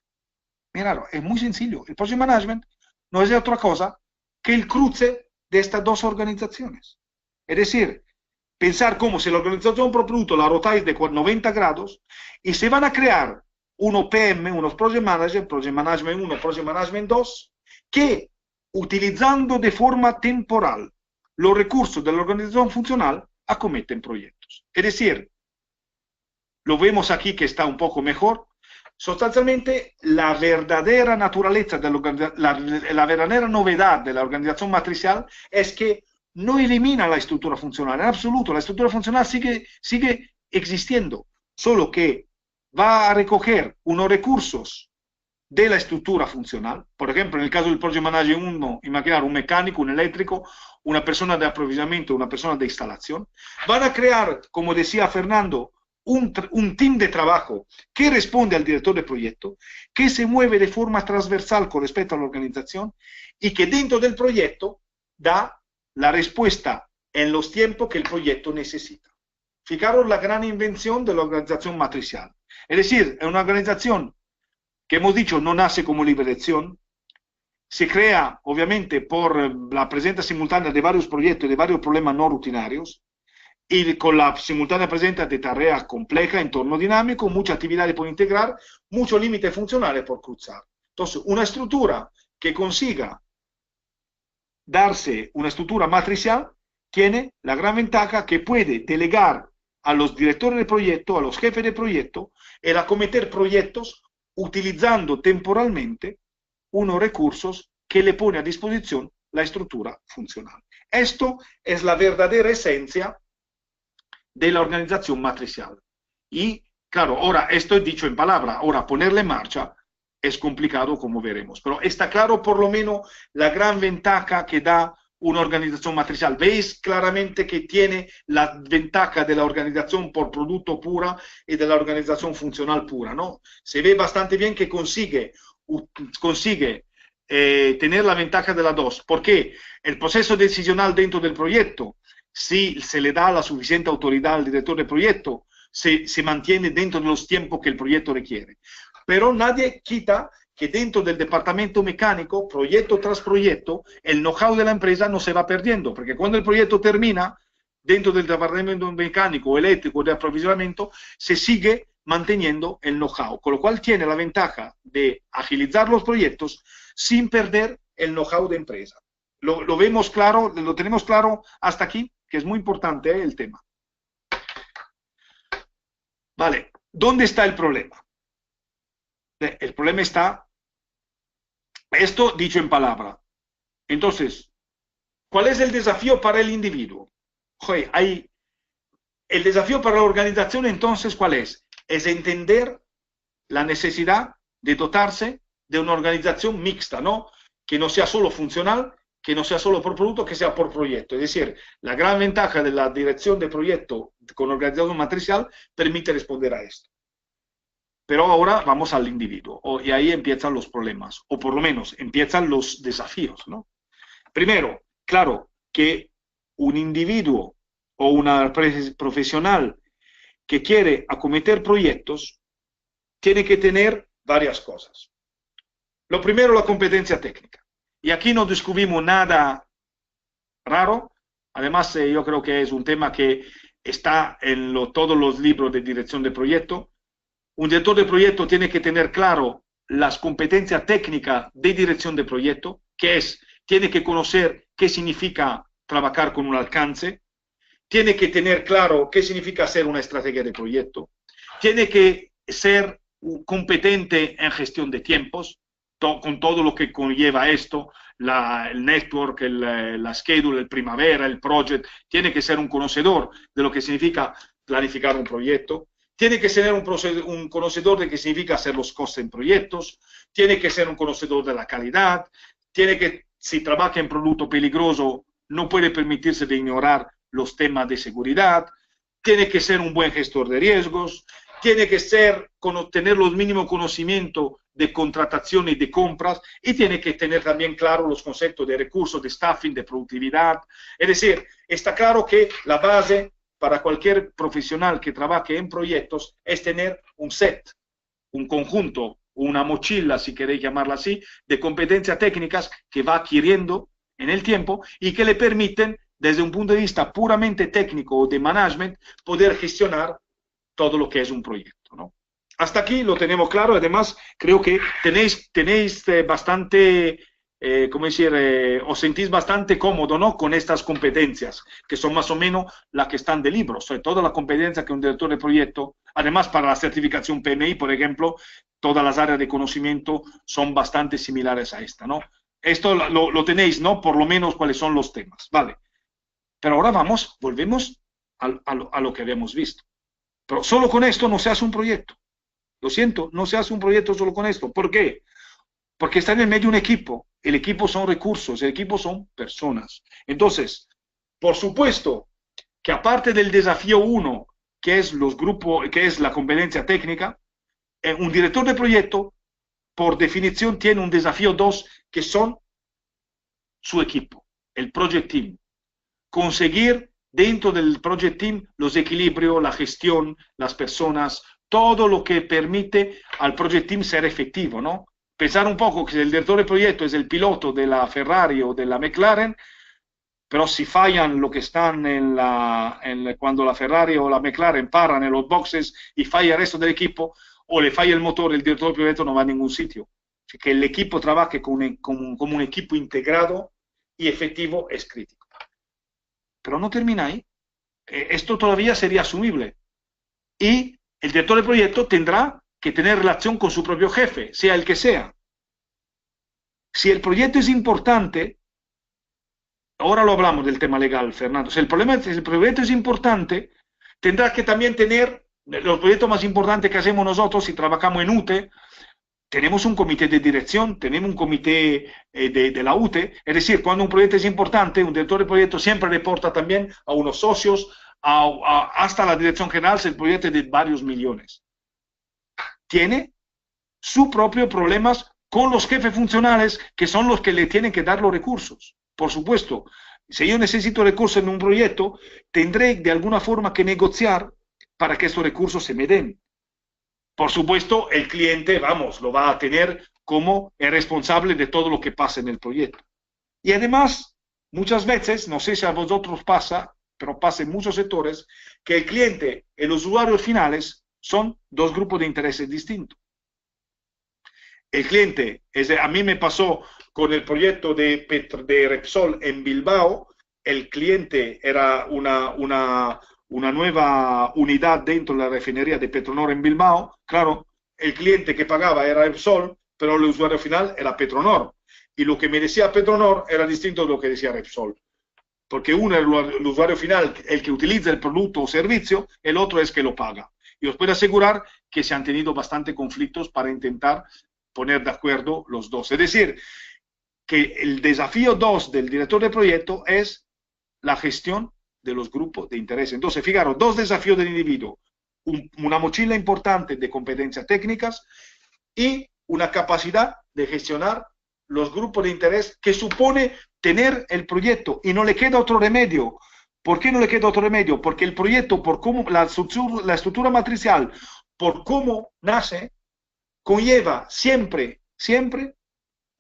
Mira, es muy sencillo. El project management no es otra cosa que el cruce de estas dos organizaciones. Es decir, pensar como si la organización por producto la rotáis de 90 grados y se van a crear unos PM, unos project management 1, project management 2, que utilizando de forma temporal los recursos de la organización funcional acometen proyectos. Es decir, lo vemos aquí que está un poco mejor. Sostanzialmente la verdadera naturaleza la verdadera novedad de la organización matricial es que no elimina la estructura funcional, en absoluto, la estructura funcional sigue existiendo, solo que va a recoger unos recursos de la estructura funcional. Por ejemplo, en el caso del Project Manager 1, imaginar un mecánico, un eléctrico, una persona de aprovisionamiento, una persona de instalación. Van a crear, como decía Fernando, un team de trabajo que responde al director de proyecto, que se mueve de forma transversal con respecto a la organización y que dentro del proyecto da la respuesta en los tiempos que el proyecto necesita. Fijaros la gran invención de la organización matricial. Es decir, es una organización que hemos dicho no nace como liberación, se crea obviamente por la presencia simultánea de varios proyectos y de varios problemas no rutinarios, y con la simultánea presencia de tareas complejas, entorno dinámico, muchas actividades por integrar, muchos límites funcionales por cruzar. Entonces, una estructura que consiga darse una estructura matricial tiene la gran ventaja que puede delegar a los directores de proyecto, a los jefes de proyecto, el acometer proyectos utilizando temporalmente unos recursos que le pone a disposición la estructura funcional. Esto es la verdadera esencia de la organización matricial. Y claro, ahora esto es dicho en palabra, ahora ponerle en marcha es complicado como veremos, pero está claro por lo menos la gran ventaja que da una organización matricial. Veis claramente que tiene la ventaja de la organización por producto pura y de la organización funcional pura, ¿no? Se ve bastante bien que consigue tener la ventaja de las dos, porque el proceso decisional dentro del proyecto, si se le da la suficiente autoridad al director del proyecto, se mantiene dentro de los tiempos que el proyecto requiere. Pero nadie quita que dentro del departamento mecánico, proyecto tras proyecto, el know-how de la empresa no se va perdiendo, porque cuando el proyecto termina, dentro del departamento mecánico, eléctrico, de aprovisionamiento, se sigue manteniendo el know-how, con lo cual tiene la ventaja de agilizar los proyectos sin perder el know-how de empresa. Lo vemos claro, lo tenemos claro hasta aquí, que es muy importante el tema. Vale, ¿dónde está el problema? El problema está, esto dicho en palabra. Entonces, ¿cuál es el desafío para el individuo? Oye, el desafío para la organización, entonces, ¿cuál es? Es entender la necesidad de dotarse de una organización mixta, ¿no? Que no sea solo funcional, que no sea solo por producto, que sea por proyecto. Es decir, la gran ventaja de la dirección de proyecto con organización matricial permite responder a esto. Pero ahora vamos al individuo, y ahí empiezan los problemas, o por lo menos empiezan los desafíos, ¿no? Primero, claro que un individuo o una profesional que quiere acometer proyectos tiene que tener varias cosas. Lo primero, la competencia técnica. Y aquí no descubrimos nada raro. Además, yo creo que es un tema que está en todos los libros de dirección de proyecto. Un director de proyecto tiene que tener claro las competencias técnicas de dirección de proyecto, que es, tiene que conocer qué significa trabajar con un alcance, tiene que tener claro qué significa hacer una estrategia de proyecto, tiene que ser competente en gestión de tiempos. con todo lo que conlleva esto, el network, la schedule, el primavera, el project, tiene que ser un conocedor de lo que significa planificar un proyecto, tiene que ser un conocedor de qué significa hacer los costes en proyectos, tiene que ser un conocedor de la calidad, tiene que, si trabaja en producto peligroso, no puede permitirse de ignorar los temas de seguridad, tiene que ser un buen gestor de riesgos, tiene que tener los mínimos conocimientos de contratación y de compras, y tiene que tener también claro los conceptos de recursos, de staffing, de productividad. Es decir, está claro que la base para cualquier profesional que trabaje en proyectos es tener un set, un conjunto, una mochila, si queréis llamarla así, de competencias técnicas que va adquiriendo en el tiempo y que le permiten, desde un punto de vista puramente técnico o de management, poder gestionar todo lo que es un proyecto, ¿no? Hasta aquí lo tenemos claro. Además, creo que tenéis bastante, ¿cómo decir? Os sentís bastante cómodo, ¿no? Con estas competencias, que son más o menos las que están de libro. Sobre todo la competencia que un director de proyecto, además para la certificación PMI, por ejemplo, todas las áreas de conocimiento son bastante similares a esta, ¿no? Esto lo tenéis, ¿no? Por lo menos cuáles son los temas, ¿vale? Pero ahora volvemos a lo que habíamos visto. Pero solo con esto no se hace un proyecto. Lo siento, no se hace un proyecto solo con esto. ¿Por qué? Porque está en el medio un equipo. El equipo son recursos, el equipo son personas. Entonces, por supuesto que aparte del desafío 1, que es los grupos, que es la competencia técnica, un director de proyecto, por definición, tiene un desafío 2, que son su equipo, el project team. Conseguir dentro del project team los equilibrios, la gestión, las personas, todo lo que permite al project team ser efectivo, ¿no? Pensar un poco que el director de proyecto es el piloto de la Ferrari o de la McLaren, pero si fallan lo que están cuando la Ferrari o la McLaren paran en los boxes y falla el resto del equipo, o le falla el motor, el director de proyecto no va a ningún sitio. Así que el equipo trabaje como un equipo integrado y efectivo es crítico. Pero no termina ahí. Esto todavía sería asumible. Y el director de proyecto tendrá que tener relación con su propio jefe, sea el que sea. Si el proyecto es importante, ahora lo hablamos del tema legal, Fernando, si el proyecto es importante, tendrá que también tener los proyectos más importantes que hacemos nosotros si trabajamos en UTE. Tenemos un comité de dirección, tenemos un comité de la UTE, es decir, cuando un proyecto es importante, un director de proyecto siempre reporta también a unos socios, hasta la dirección general, si el proyecto es de varios millones. Tiene sus propios problemas con los jefes funcionales, que son los que le tienen que dar los recursos. Por supuesto, si yo necesito recursos en un proyecto, tendré de alguna forma que negociar para que estos recursos se me den. Por supuesto, el cliente, vamos, lo va a tener como el responsable de todo lo que pasa en el proyecto. Y además, muchas veces, no sé si a vosotros pasa, pero pasa en muchos sectores, que el cliente y los usuarios finales son dos grupos de intereses distintos. El cliente, a mí me pasó con el proyecto de Repsol en Bilbao, el cliente era una nueva unidad dentro de la refinería de Petronor en Bilbao. Claro, el cliente que pagaba era Repsol, pero el usuario final era Petronor. Y lo que me decía Petronor era distinto de lo que decía Repsol. Porque uno es el usuario final, el que utiliza el producto o servicio, el otro es que lo paga. Y os puedo asegurar que se han tenido bastante conflictos para intentar poner de acuerdo los dos. Es decir, que el desafío 2 del director de proyecto es la gestión de los grupos de interés. Entonces, fijaros, dos desafíos del individuo: una mochila importante de competencias técnicas y una capacidad de gestionar los grupos de interés que supone tener el proyecto, y no le queda otro remedio. ¿Por qué no le queda otro remedio? Porque el proyecto, por cómo la estructura matricial, por cómo nace, conlleva siempre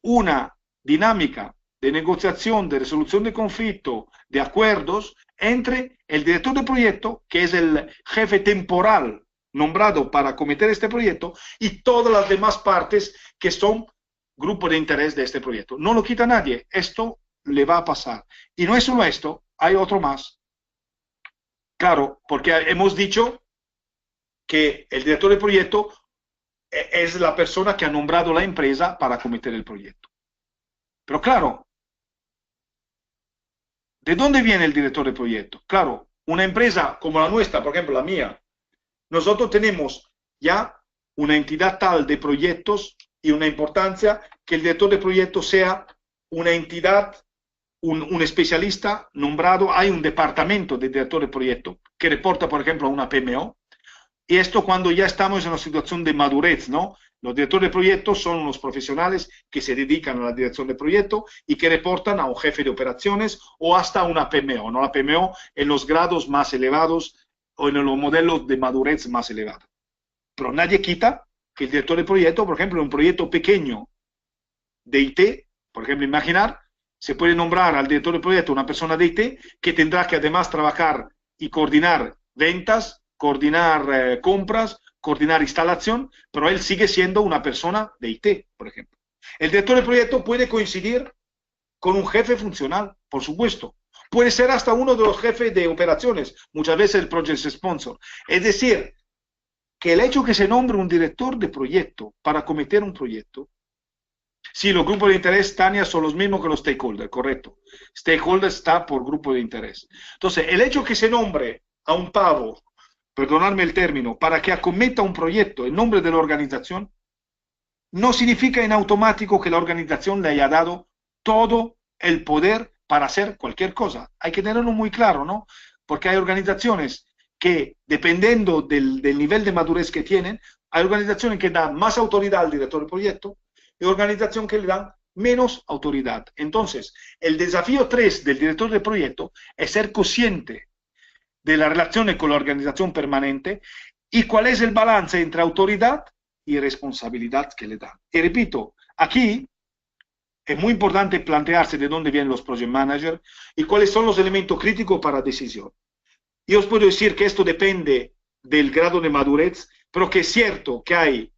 una dinámica de negociación, de resolución de conflicto, de acuerdos entre el director de proyecto, que es el jefe temporal nombrado para acometer este proyecto, y todas las demás partes que son grupos de interés de este proyecto. No lo quita nadie, esto le va a pasar. Y no es solo esto, hay otro más. Claro, porque hemos dicho que el director de proyecto es la persona que ha nombrado la empresa para acometer el proyecto. Pero claro, ¿de dónde viene el director de proyecto? Claro, una empresa como la nuestra, por ejemplo, la mía, nosotros tenemos ya una entidad tal de proyectos y una importancia que el director de proyecto sea una entidad, un especialista nombrado. Hay un departamento de director de proyecto que reporta, por ejemplo, a una PMO. Y esto cuando ya estamos en una situación de madurez, ¿no? Los directores de proyectos son los profesionales que se dedican a la dirección de proyecto y que reportan a un jefe de operaciones o hasta a una PMO, ¿no? La PMO en los grados más elevados o en los modelos de madurez más elevados. Pero nadie quita que el director de proyecto, por ejemplo, en un proyecto pequeño de IT, por ejemplo, imaginar, se puede nombrar al director de proyecto una persona de IT que tendrá que además trabajar y coordinar ventas, coordinar compras, coordinar instalación, pero él sigue siendo una persona de IT, por ejemplo. El director de proyecto puede coincidir con un jefe funcional, por supuesto. Puede ser hasta uno de los jefes de operaciones, muchas veces el project sponsor. Es decir, que el hecho que se nombre un director de proyecto para acometer un proyecto. Sí, los grupos de interés, Tania, son los mismos que los stakeholders, correcto. Stakeholder está por grupo de interés. Entonces, el hecho que se nombre a un pavo, perdonadme el término, para que acometa un proyecto en nombre de la organización, no significa en automático que la organización le haya dado todo el poder para hacer cualquier cosa. Hay que tenerlo muy claro, ¿no? Porque hay organizaciones que, dependiendo del nivel de madurez que tienen, hay organizaciones que dan más autoridad al director del proyecto y organizaciones que le dan menos autoridad. Entonces, el desafío 3 del director de proyecto es ser consciente de las relaciones con la organización permanente y cuál es el balance entre autoridad y responsabilidad que le dan. Y repito, aquí es muy importante plantearse de dónde vienen los project managers y cuáles son los elementos críticos para decisión. Yo os puedo decir que esto depende del grado de madurez, pero que es cierto que hay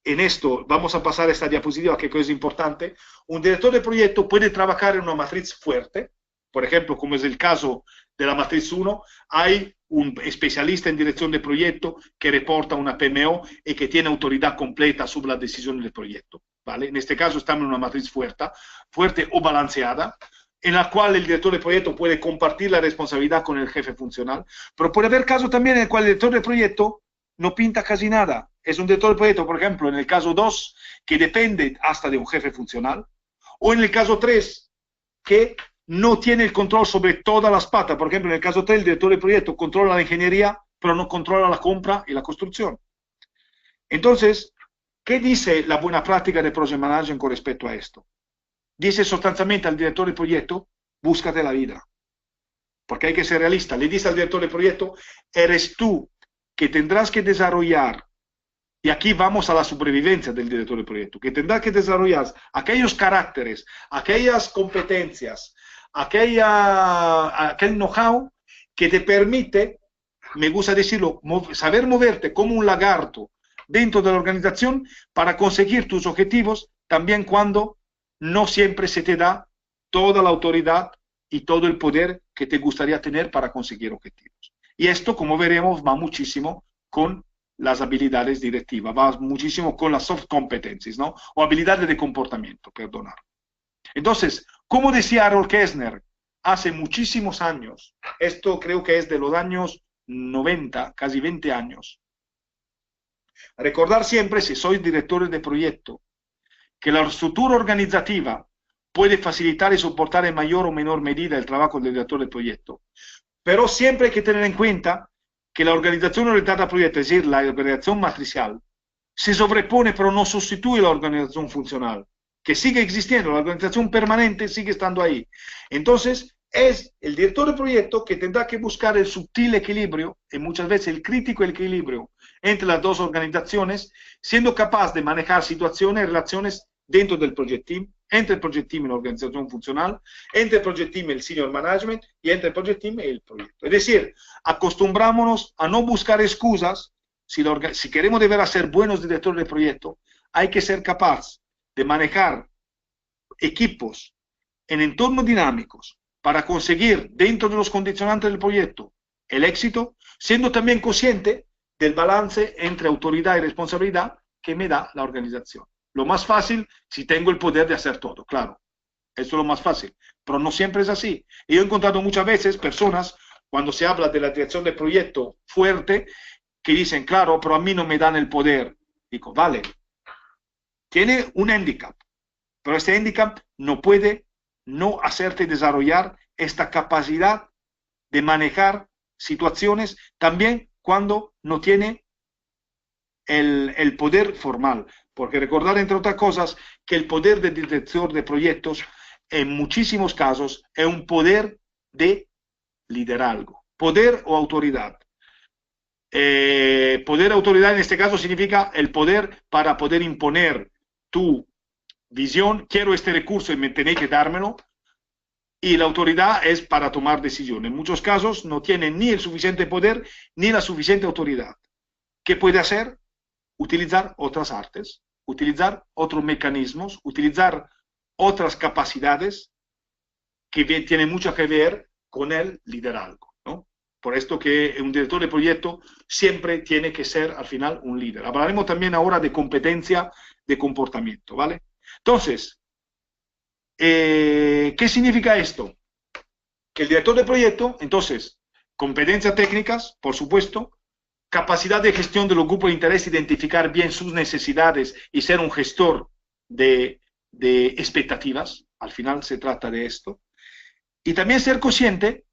en esto, vamos a pasar a esta diapositiva que es importante, un director de proyecto puede trabajar en una matriz fuerte, por ejemplo, como es el caso de la matriz 1, hay un especialista en dirección de proyecto que reporta a una PMO y que tiene autoridad completa sobre las decisiones del proyecto, ¿vale? En este caso estamos en una matriz fuerte o balanceada, en la cual el director de proyecto puede compartir la responsabilidad con el jefe funcional, pero puede haber casos también en el cual el director de proyecto no pinta casi nada. Es un director de proyecto, por ejemplo, en el caso 2, que depende hasta de un jefe funcional, o en el caso 3, que no tiene el control sobre todas las patas. Por ejemplo, en el caso 3, el director de proyecto controla la ingeniería, pero no controla la compra y la construcción. Entonces, ¿qué dice la buena práctica de project management con respecto a esto? Dice sustancialmente al director de proyecto, búscate la vida. Porque hay que ser realista. Le dice al director de proyecto, eres tú que tendrás que desarrollar, y aquí vamos a la supervivencia del director de proyecto, que tendrás que desarrollar aquellos caracteres, aquellas competencias, aquel know-how que te permite, me gusta decirlo, saber moverte como un lagarto dentro de la organización para conseguir tus objetivos, también cuando no siempre se te da toda la autoridad y todo el poder que te gustaría tener para conseguir objetivos. Y esto, como veremos, va muchísimo con las habilidades directivas, va muchísimo con las soft competencies, ¿no? O habilidades de comportamiento, perdonar. Entonces, como decía Harold Kessner hace muchísimos años, esto creo que es de los años 90, casi 20 años, recordar siempre, si sois directores de proyecto, que la estructura organizativa puede facilitar y soportar en mayor o menor medida el trabajo del director de proyecto, pero siempre hay que tener en cuenta que la organización orientada a proyecto, es decir, la organización matricial, se sobrepone pero no sustituye la organización funcional, que sigue existiendo, la organización permanente sigue estando ahí. Entonces, es el director de proyecto que tendrá que buscar el sutil equilibrio, y muchas veces el crítico equilibrio, entre las dos organizaciones, siendo capaz de manejar situaciones y relaciones dentro del project team, entre el project team y la organización funcional, entre el project team y el senior management, y entre el project team y el proyecto. Es decir, acostumbrámonos a no buscar excusas. Si queremos de veras ser buenos directores de proyecto, hay que ser capaz de manejar equipos en entornos dinámicos para conseguir, dentro de los condicionantes del proyecto, el éxito, siendo también consciente del balance entre autoridad y responsabilidad que me da la organización. Lo más fácil si tengo el poder de hacer todo, claro. Eso es lo más fácil, pero no siempre es así. Y yo he encontrado muchas veces personas, cuando se habla de la dirección de proyecto fuerte, que dicen, claro, pero a mí no me dan el poder. Digo, vale, tiene un handicap, pero este handicap no puede no hacerte desarrollar esta capacidad de manejar situaciones también cuando no tiene el poder formal. Porque recordar, entre otras cosas, que el poder de director de proyectos en muchísimos casos es un poder de liderazgo, poder o autoridad. Poder o autoridad en este caso significa el poder para poder imponer tu visión, quiero este recurso y me tenéis que dármelo, y la autoridad es para tomar decisiones. En muchos casos no tiene ni el suficiente poder ni la suficiente autoridad. ¿Qué puede hacer? Utilizar otras artes, utilizar otros mecanismos, utilizar otras capacidades que tienen mucho que ver con el liderazgo, ¿no? Por esto que un director de proyecto siempre tiene que ser al final un líder. Hablaremos también ahora de competencia de comportamiento, ¿vale? Entonces, ¿qué significa esto? Que el director de proyecto, entonces, competencias técnicas, por supuesto, capacidad de gestión de los grupos de interés, identificar bien sus necesidades y ser un gestor de expectativas, al final se trata de esto, y también ser consciente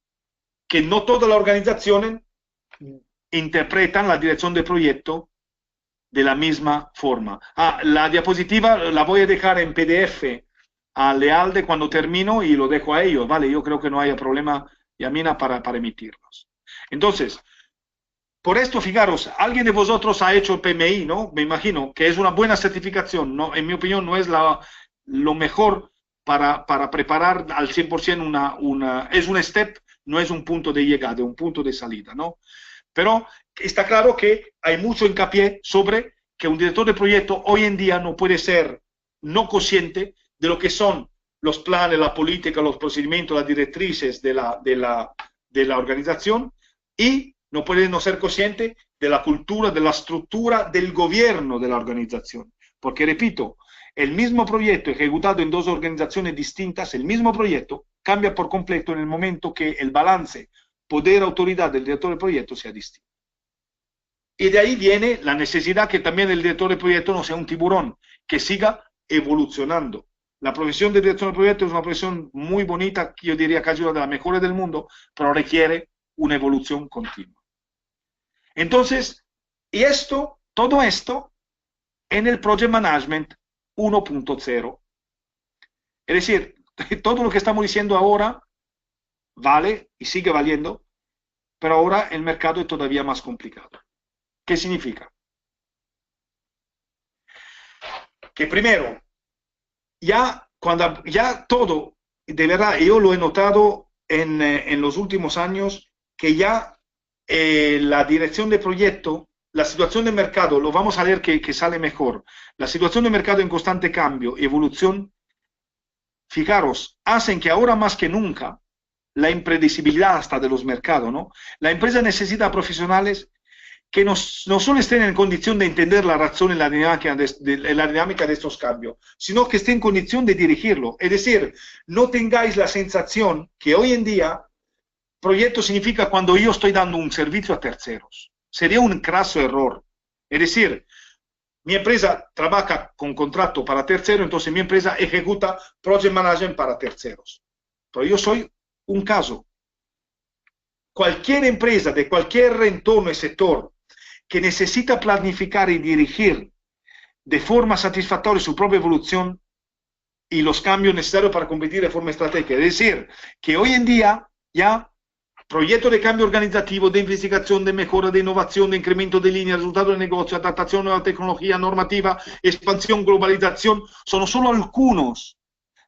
que no todas las organizaciones interpretan la dirección de proyecto de la misma forma. La diapositiva la voy a dejar en PDF a Lealde cuando termino y lo dejo a ellos, ¿vale? Yo creo que no haya problema, Yamina, para emitirlos. Entonces, por esto, fijaros, alguien de vosotros ha hecho PMI, ¿no? Me imagino que es una buena certificación, ¿no? En mi opinión no es lo mejor para preparar al 100% es un step, no es un punto de llegada, un punto de salida, ¿no? Pero está claro que hay mucho hincapié sobre que un director de proyecto hoy en día no puede ser no consciente de lo que son los planes, la política, los procedimientos, las directrices de la organización, y no puede no ser consciente de la cultura, de la estructura del gobierno de la organización. Porque, repito, el mismo proyecto ejecutado en dos organizaciones distintas, el mismo proyecto cambia por completo en el momento que el balance poder-autoridad del director de proyecto sea distinto. Y de ahí viene la necesidad que también el director de proyecto no sea un tiburón, que siga evolucionando. La profesión de director de proyecto es una profesión muy bonita, yo diría casi una de las mejores del mundo, pero requiere una evolución continua. Entonces, y todo esto en el Project Management 1.0. Es decir, todo lo que estamos diciendo ahora vale y sigue valiendo, pero ahora el mercado es todavía más complicado. ¿Qué significa? Que primero, cuando todo, de verdad, yo lo he notado en los últimos años, que ya la dirección de proyecto, la situación de mercado, lo vamos a ver que sale mejor, la situación de mercado en constante cambio, evolución, fijaros, hacen que ahora más que nunca, la impredecibilidad hasta de los mercados, ¿no? La empresa necesita profesionales que no solo estén en condición de entender la razón y la dinámica de estos cambios, sino que estén en condición de dirigirlo. Es decir, no tengáis la sensación que hoy en día proyecto significa cuando yo estoy dando un servicio a terceros. Sería un craso error. Es decir, mi empresa trabaja con contrato para terceros, entonces mi empresa ejecuta project management para terceros. Pero yo soy un caso. Cualquier empresa de cualquier entorno y sector que necesita planificar y dirigir de forma satisfactoria su propia evolución y los cambios necesarios para competir de forma estratégica. Es decir, que hoy en día ya proyectos de cambio organizativo, de investigación, de mejora, de innovación, de incremento de línea, resultados de negocio, adaptación a la tecnología normativa, expansión, globalización, son solo algunos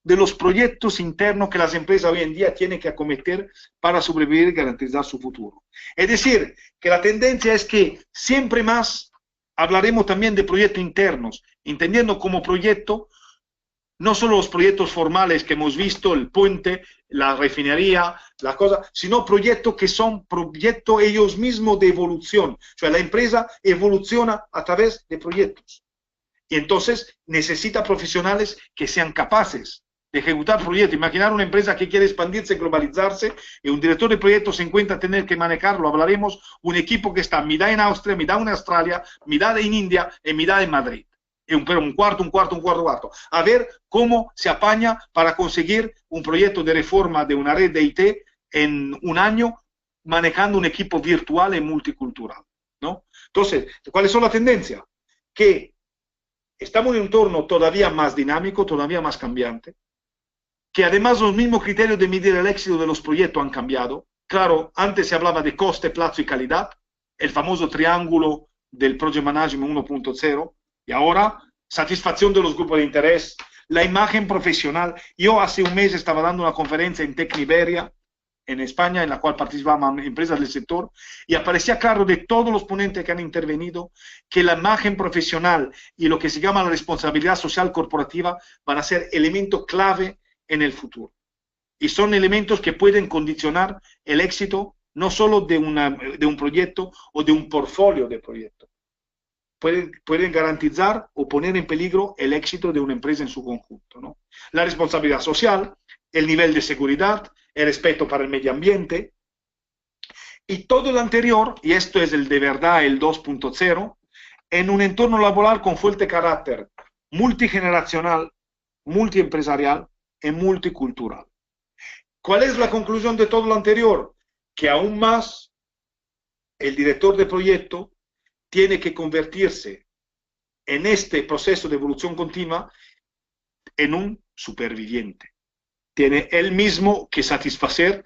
de los proyectos internos que las empresas hoy en día tienen que acometer para sobrevivir y garantizar su futuro. Es decir, que la tendencia es que siempre más hablaremos también de proyectos internos, entendiendo como proyecto no solo los proyectos formales que hemos visto, el puente, la refinería, la cosa, sino proyectos que son proyectos ellos mismos de evolución. O sea, la empresa evoluciona a través de proyectos. Y entonces necesita profesionales que sean capaces de ejecutar proyectos. Imaginar una empresa que quiere expandirse, globalizarse, y un director de proyectos se encuentra tener que manejarlo. Hablaremos un equipo que está mitad en Austria, mitad en Australia, mitad en India y mitad en Madrid. Pero un cuarto. A ver cómo se apaña para conseguir un proyecto de reforma de una red de IT en un año, manejando un equipo virtual y multicultural, ¿no? Entonces, ¿cuáles son las tendencias? Que estamos en un entorno todavía más dinámico, todavía más cambiante, que además los mismos criterios de medir el éxito de los proyectos han cambiado. Claro, antes se hablaba de coste, plazo y calidad, el famoso triángulo del Project Management 1.0, y ahora satisfacción de los grupos de interés, la imagen profesional. Yo hace un mes estaba dando una conferencia en Tecniberia, en España, en la cual participaban empresas del sector, y aparecía claro de todos los ponentes que han intervenido que la imagen profesional y lo que se llama la responsabilidad social corporativa van a ser elementos clave en el futuro. Y son elementos que pueden condicionar el éxito no solo de un proyecto o de un portfolio de proyectos. Pueden garantizar o poner en peligro el éxito de una empresa en su conjunto, ¿no? La responsabilidad social, el nivel de seguridad, el respeto para el medio ambiente, y todo lo anterior, y esto es el de verdad, el 2.0, en un entorno laboral con fuerte carácter multigeneracional, multiempresarial y multicultural. ¿Cuál es la conclusión de todo lo anterior? Que aún más el director de proyecto tiene que convertirse en este proceso de evolución continua en un superviviente. Tiene él mismo que satisfacer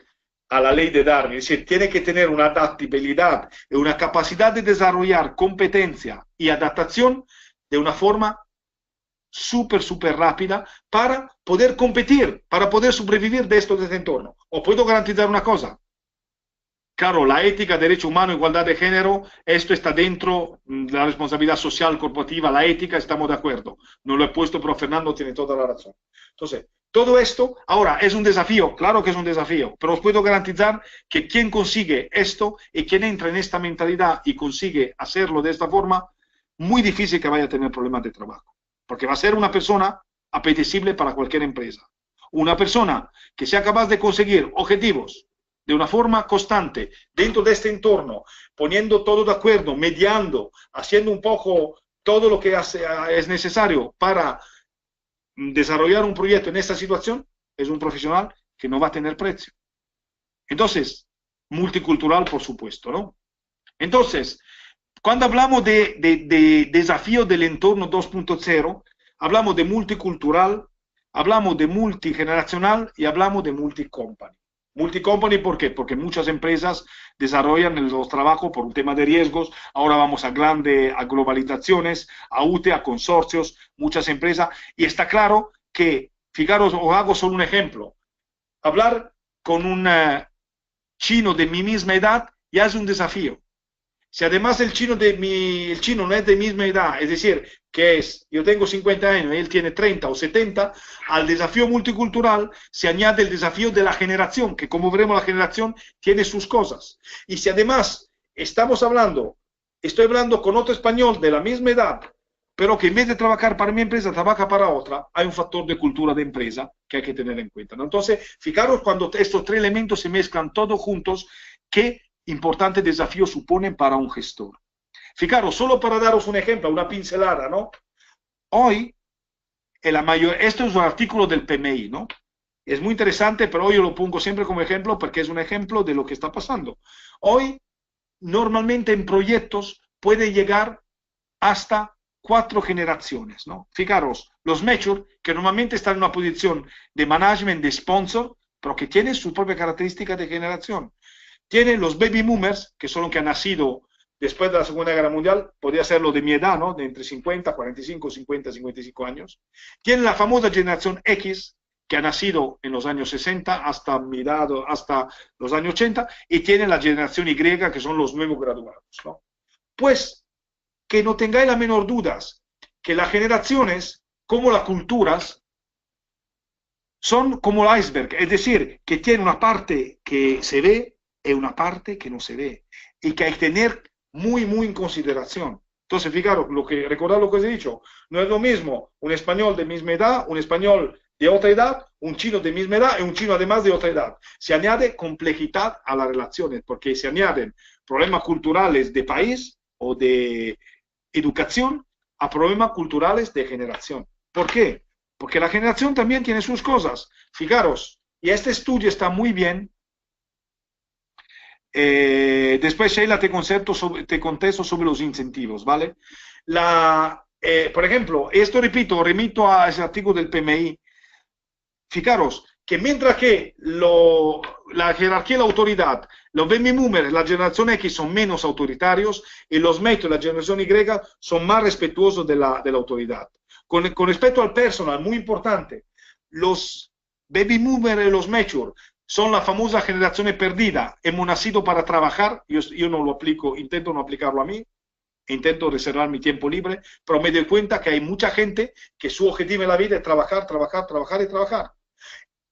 a la ley de Darwin, es decir, tiene que tener una adaptabilidad y una capacidad de desarrollar competencia y adaptación de una forma súper rápida para poder competir, para poder sobrevivir de este entorno. Os puedo garantizar una cosa. Claro, la ética, derecho humano, igualdad de género, esto está dentro de la responsabilidad social corporativa, la ética, estamos de acuerdo. No lo he puesto, pero Fernando tiene toda la razón. Entonces, todo esto, ahora, es un desafío, claro que es un desafío, pero os puedo garantizar que quien consigue esto y quien entra en esta mentalidad y consigue hacerlo de esta forma, muy difícil que vaya a tener problemas de trabajo, porque va a ser una persona apetecible para cualquier empresa. Una persona que sea capaz de conseguir objetivos de una forma constante, dentro de este entorno, poniendo todo de acuerdo, mediando, haciendo un poco todo lo que es necesario para desarrollar un proyecto en esta situación, es un profesional que no va a tener precio. Entonces, multicultural, por supuesto, ¿no? Entonces, cuando hablamos de desafío del entorno 2.0, hablamos de multicultural, hablamos de multigeneracional y hablamos de multicompany. Multicompany, ¿por qué? Porque muchas empresas desarrollan los trabajos por un tema de riesgos. Ahora vamos a globalizaciones, a UTE, a consorcios, muchas empresas. Y está claro que, fijaros, os hago solo un ejemplo. Hablar con un chino de mi misma edad ya es un desafío. Si además el chino no es de misma edad, es decir, yo tengo 50 años y él tiene 30 o 70, al desafío multicultural se añade el desafío de la generación, que como veremos la generación tiene sus cosas. Y si además estoy hablando con otro español de la misma edad, pero que en vez de trabajar para mi empresa, trabaja para otra, hay un factor de cultura de empresa que hay que tener en cuenta, ¿no? Entonces, fijaros cuando estos tres elementos se mezclan todos juntos, qué importante desafío suponen para un gestor. Fijaros, solo para daros un ejemplo, una pincelada, ¿no? Hoy, esto es un artículo del PMI, ¿no? Es muy interesante, pero hoy yo lo pongo siempre como ejemplo porque es un ejemplo de lo que está pasando. Hoy, normalmente en proyectos puede llegar hasta 4 generaciones, ¿no? Fijaros, los mature, que normalmente están en una posición de management, de sponsor, pero que tienen su propia característica de generación. Tienen los baby boomers, que son los que han nacido después de la Segunda Guerra Mundial, podría ser lo de mi edad, ¿no? De entre 50, 45, 50, 55 años. Tienen la famosa generación X, que ha nacido en los años 60 hasta los años 80, y tienen la generación Y, que son los nuevos graduados, ¿no? Pues, que no tengáis la menor duda que las generaciones, como las culturas, son como el iceberg, es decir, que tiene una parte que se ve y una parte que no se ve, y que hay que tener muy en consideración. Entonces, fijaros, recordad lo que os he dicho, no es lo mismo un español de misma edad, un español de otra edad, un chino de misma edad y un chino además de otra edad. Se añade complejidad a las relaciones porque se añaden problemas culturales de país o de educación a problemas culturales de generación. ¿Por qué? Porque la generación también tiene sus cosas. Fijaros, y este estudio está muy bien. Después, Sheila, te contesto sobre los incentivos, ¿vale? Por ejemplo, esto repito, remito a ese artículo del PMI. Fijaros que mientras que la jerarquía y la autoridad, los baby boomers, la generación X son menos autoritarios y los métodos, la generación Y son más respetuosos de la autoridad. Con respecto al personal, muy importante, los baby boomers y los mature son la famosa generación perdida. Hemos nacido para trabajar, yo no lo aplico, intento no aplicarlo a mí, intento reservar mi tiempo libre, pero me doy cuenta que hay mucha gente que su objetivo en la vida es trabajar, trabajar, trabajar y trabajar.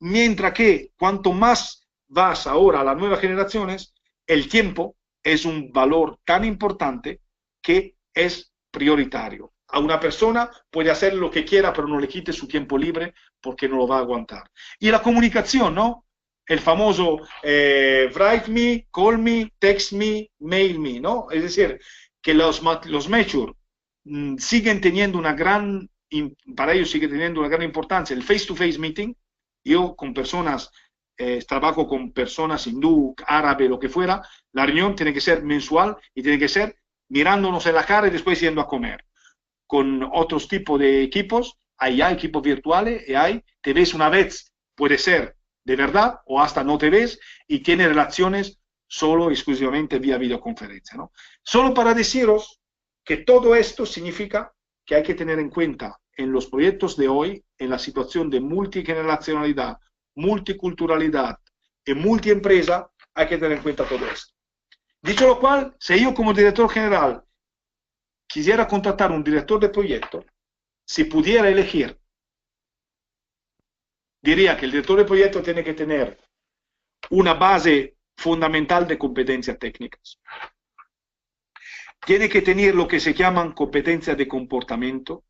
Mientras que cuanto más vas ahora a las nuevas generaciones, el tiempo es un valor tan importante que es prioritario. A una persona puede hacer lo que quiera, pero no le quite su tiempo libre porque no lo va a aguantar. Y la comunicación, ¿no? El famoso write me, call me, text me, mail me, ¿no? Es decir, que los mature siguen teniendo una gran, para ellos sigue teniendo una gran importancia el face-to-face meeting. Yo con personas, trabajo con personas hindú, árabe, lo que fuera, la reunión tiene que ser mensual y tiene que ser mirándonos en la cara y después yendo a comer. Con otros tipos de equipos, hay ya equipos virtuales y te ves una vez, puede ser de verdad o hasta no te ves y tiene relaciones solo exclusivamente vía videoconferencia, ¿no? Solo para deciros que todo esto significa que hay que tener en cuenta en los proyectos de hoy, en la situación de multigeneracionalidad, multiculturalidad y multiempresa, hay que tener en cuenta todo esto. Dicho lo cual, si yo como director general quisiera contratar un director de proyecto, si pudiera elegir, diría que el director de proyecto tiene que tener una base fundamental de competencias técnicas. Tiene que tener lo que se llaman competencias de comportamiento.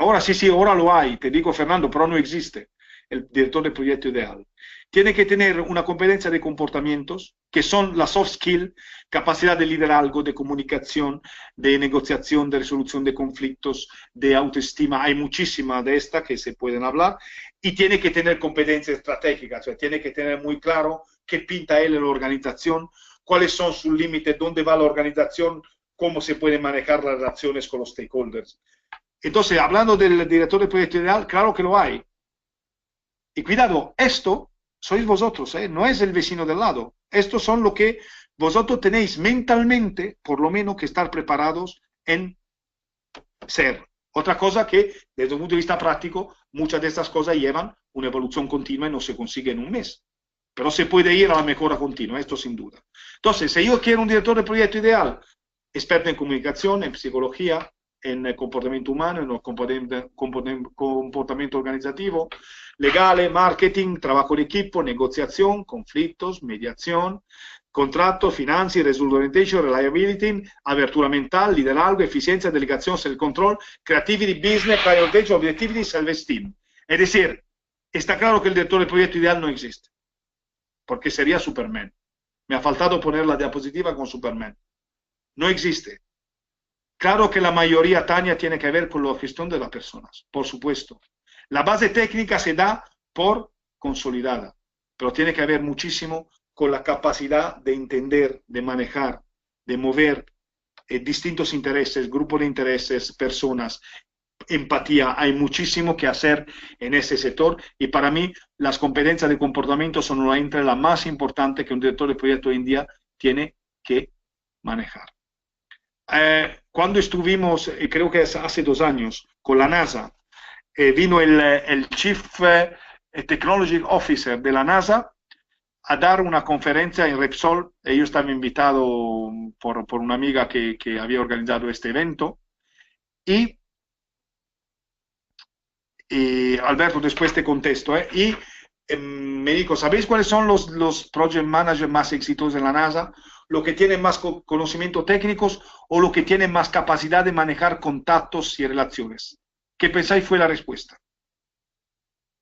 Ahora sí, ahora lo hay, te digo Fernando, pero no existe el director de proyecto ideal. Tiene que tener una competencia de comportamientos, que son las soft skills, capacidad de liderazgo, de comunicación, de negociación, de resolución de conflictos, de autoestima. Hay muchísimas de estas que se pueden hablar. Y tiene que tener competencias estratégicas, o sea, tiene que tener muy claro qué pinta él en la organización, cuáles son sus límites, dónde va la organización, cómo se pueden manejar las relaciones con los stakeholders. Entonces, hablando del director de proyecto ideal, claro que lo hay. Y cuidado, esto sois vosotros, no es el vecino del lado. Estos son lo que vosotros tenéis mentalmente, por lo menos, que estar preparados en ser. Otra cosa que, desde un punto de vista práctico, muchas de estas cosas llevan una evolución continua y no se consigue en un mes. Pero se puede ir a la mejora continua, esto sin duda. Entonces, si yo quiero un director de proyecto ideal, experto en comunicación, en psicología, en el comportamiento humano, en el comportamiento organizativo, legale, marketing, trabajo de equipo, negociación, conflictos, mediación, contrato, finanzas, result orientation, reliability, apertura mental, liderazgo, eficiencia, delegación, self-control, creativity, business, priorization, objectivity, self-esteem. Es decir, está claro que el director de proyecto ideal no existe, porque sería Superman. Me ha faltado poner la diapositiva con Superman. No existe. Claro que la mayoría, Tania, tiene que ver con la gestión de las personas, por supuesto. La base técnica se da por consolidada, pero tiene que haber muchísimo con la capacidad de entender, de manejar, de mover distintos intereses, grupos de intereses, personas, empatía. Hay muchísimo que hacer en ese sector y para mí las competencias de comportamiento son entre las más importantes que un director de proyecto hoy en día tiene que manejar. Cuando estuvimos, creo que es hace 2 años, con la NASA, vino el Chief Technology Officer de la NASA a dar una conferencia en Repsol. Yo estaba invitado por una amiga que había organizado este evento. Y Alberto, después te contesto. Y me dijo, ¿sabéis cuáles son los project managers más exitosos en la NASA? ¿Lo que tienen más conocimiento técnicos o lo que tienen más capacidad de manejar contactos y relaciones? ¿Qué pensáis fue la respuesta?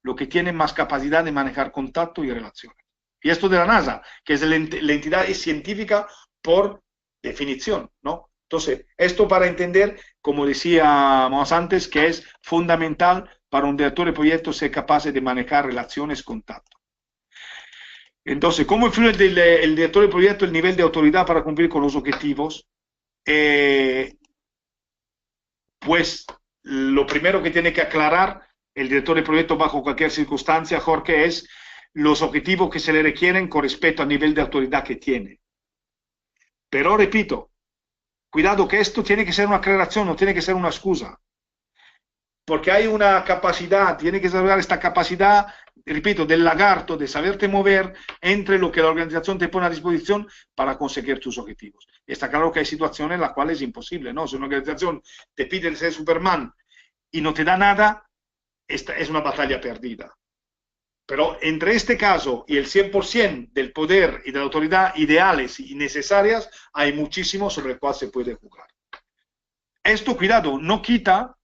Lo que tienen más capacidad de manejar contacto y relaciones. Y esto de la NASA, que es la entidad científica por definición, ¿no? Entonces, esto para entender, como decíamos antes, que es fundamental para un director de proyecto ser capaz de manejar relaciones, contacto. Entonces, ¿cómo influye el director de proyecto el nivel de autoridad para cumplir con los objetivos? Pues lo primero que tiene que aclarar el director de proyecto bajo cualquier circunstancia, Jorge, es los objetivos que se le requieren con respecto al nivel de autoridad que tiene. Pero repito, cuidado que esto tiene que ser una aclaración, no tiene que ser una excusa. Porque hay una capacidad, tiene que desarrollar esta capacidad, repito, del lagarto, de saberte mover entre lo que la organización te pone a disposición para conseguir tus objetivos. Y está claro que hay situaciones en las cuales es imposible, ¿no? Si una organización te pide ser Superman y no te da nada, esta es una batalla perdida. Pero entre este caso y el 100% del poder y de la autoridad ideales y necesarias, hay muchísimo sobre el cual se puede jugar. Esto, cuidado, no quita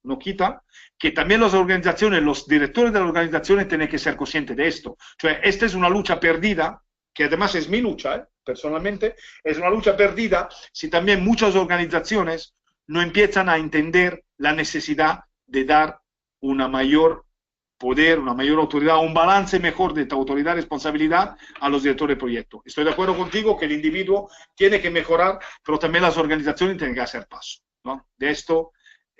que también las organizaciones, los directores de las organizaciones tienen que ser conscientes de esto. Cioè, esta es una lucha perdida, que además es mi lucha, personalmente, es una lucha perdida si también muchas organizaciones no empiezan a entender la necesidad de dar una mayor poder, una mayor autoridad, un balance mejor de autoridad y responsabilidad a los directores de proyecto. Estoy de acuerdo contigo que el individuo tiene que mejorar, pero también las organizaciones tienen que hacer paso, ¿no? De esto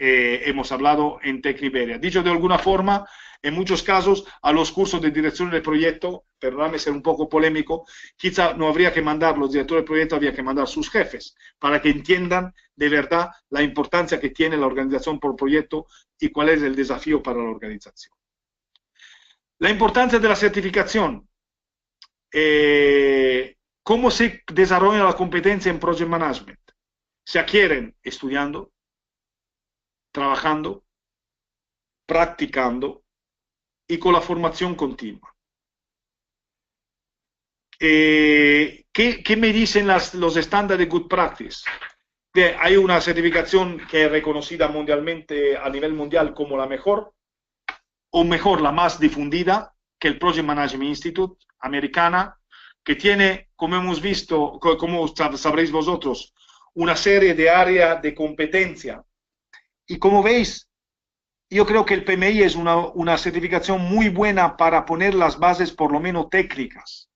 hemos hablado en Tecniberia. Dicho de alguna forma, en muchos casos, a los cursos de dirección de proyecto, perdóname ser un poco polémico, quizá no habría que mandar los directores de proyecto, habría que mandar sus jefes, para que entiendan de verdad la importancia que tiene la organización por proyecto y cuál es el desafío para la organización. La importancia de la certificación. ¿Cómo se desarrolla la competencia en Project Management? Se adquieren estudiando, trabajando, practicando y con la formación continua. ¿Qué me dicen los estándares de Good Practice? Hay una certificación que es reconocida mundialmente, a nivel mundial, como la mejor, o mejor, la más difundida, que el Project Management Institute, americana, que tiene, como hemos visto, como sabréis vosotros, una serie de áreas de competencia. Y como veis, yo creo que el PMI es una certificación muy buena para poner las bases, por lo menos técnicas,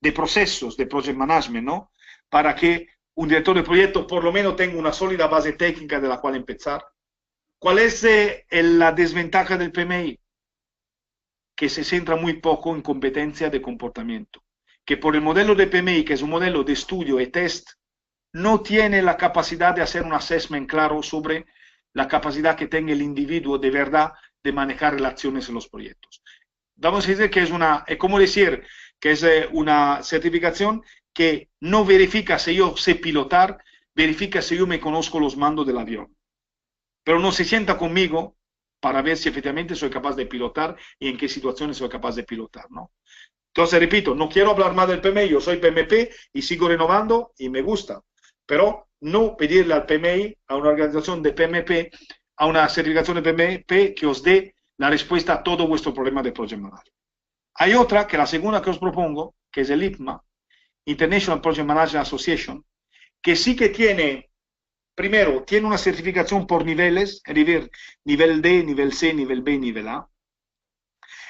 de procesos de Project Management, ¿no? Para que un director de proyecto por lo menos tenga una sólida base técnica de la cual empezar. ¿Cuál es la desventaja del PMI? Que se centra muy poco en competencia de comportamiento, que por el modelo de PMI, que es un modelo de estudio y test, no tiene la capacidad de hacer un assessment claro sobre la capacidad que tenga el individuo de verdad de manejar relaciones en los proyectos. Vamos a decir que es como decir que es una certificación que no verifica si yo sé pilotar, verifica si yo me conozco los mandos del avión. Pero no se sienta conmigo para ver si efectivamente soy capaz de pilotar y en qué situaciones soy capaz de pilotar, ¿no? Entonces, repito, no quiero hablar más del PMI, yo soy PMP y sigo renovando y me gusta, pero no pedirle al PMI, a una organización de PMP, a una certificación de PMP que os dé la respuesta a todo vuestro problema de Project Management. Hay otra, que la segunda que os propongo, que es el IPMA, International Project Management Association, que sí que tiene, primero, tiene una certificación por niveles, es decir, nivel D, nivel C, nivel B, nivel A.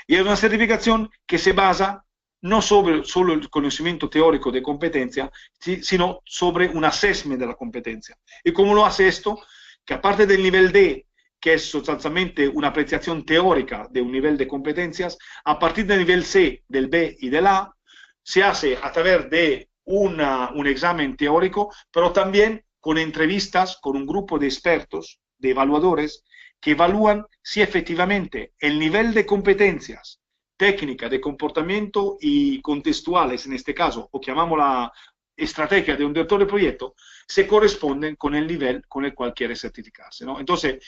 Y es una certificación que se basa no sobre solo el conocimiento teórico de competencia, sino sobre un assessment de la competencia. ¿Y cómo lo hace esto? Que aparte del nivel D, que es sustancialmente una apreciación teórica de un nivel de competencias, a partir del nivel C, del B y del A, se hace a través de un examen teórico, pero también con entrevistas con un grupo de expertos, de evaluadores, que evalúan si efectivamente el nivel de competencias técnica, de comportamiento y contextuales, en este caso, o llamámosla estrategia de un director de proyecto, se corresponden con el nivel con el cual quiere certificarse, ¿no? Entonces,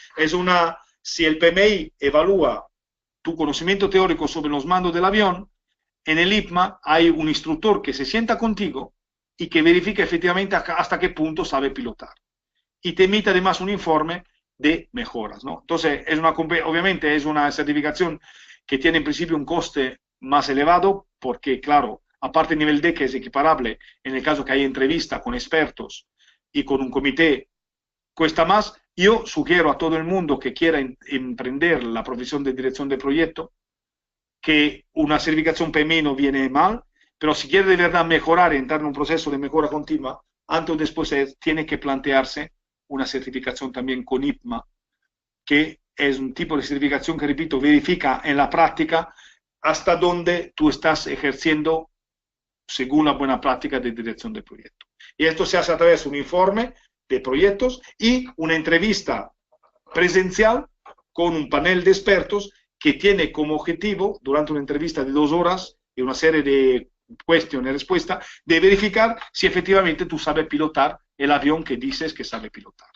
si el PMI evalúa tu conocimiento teórico sobre los mandos del avión, en el IPMA hay un instructor que se sienta contigo y que verifica efectivamente hasta qué punto sabe pilotar. Y te emite además un informe de mejoras, ¿no? Entonces, obviamente es una certificación que tiene en principio un coste más elevado porque, claro, aparte el nivel D que es equiparable en el caso que hay entrevista con expertos y con un comité, cuesta más. Yo sugiero a todo el mundo que quiera emprender la profesión de dirección de proyecto que una certificación PMI no viene mal, pero si quiere de verdad mejorar, entrar en un proceso de mejora continua, antes o después tiene que plantearse una certificación también con IPMA, que es un tipo de certificación que, repito, verifica en la práctica hasta dónde tú estás ejerciendo según la buena práctica de dirección de proyecto. Y esto se hace a través de un informe de proyectos y una entrevista presencial con un panel de expertos que tiene como objetivo, durante una entrevista de 2 horas y una serie de cuestiones y respuestas, de verificar si efectivamente tú sabes pilotar el avión que dices que sabe pilotar.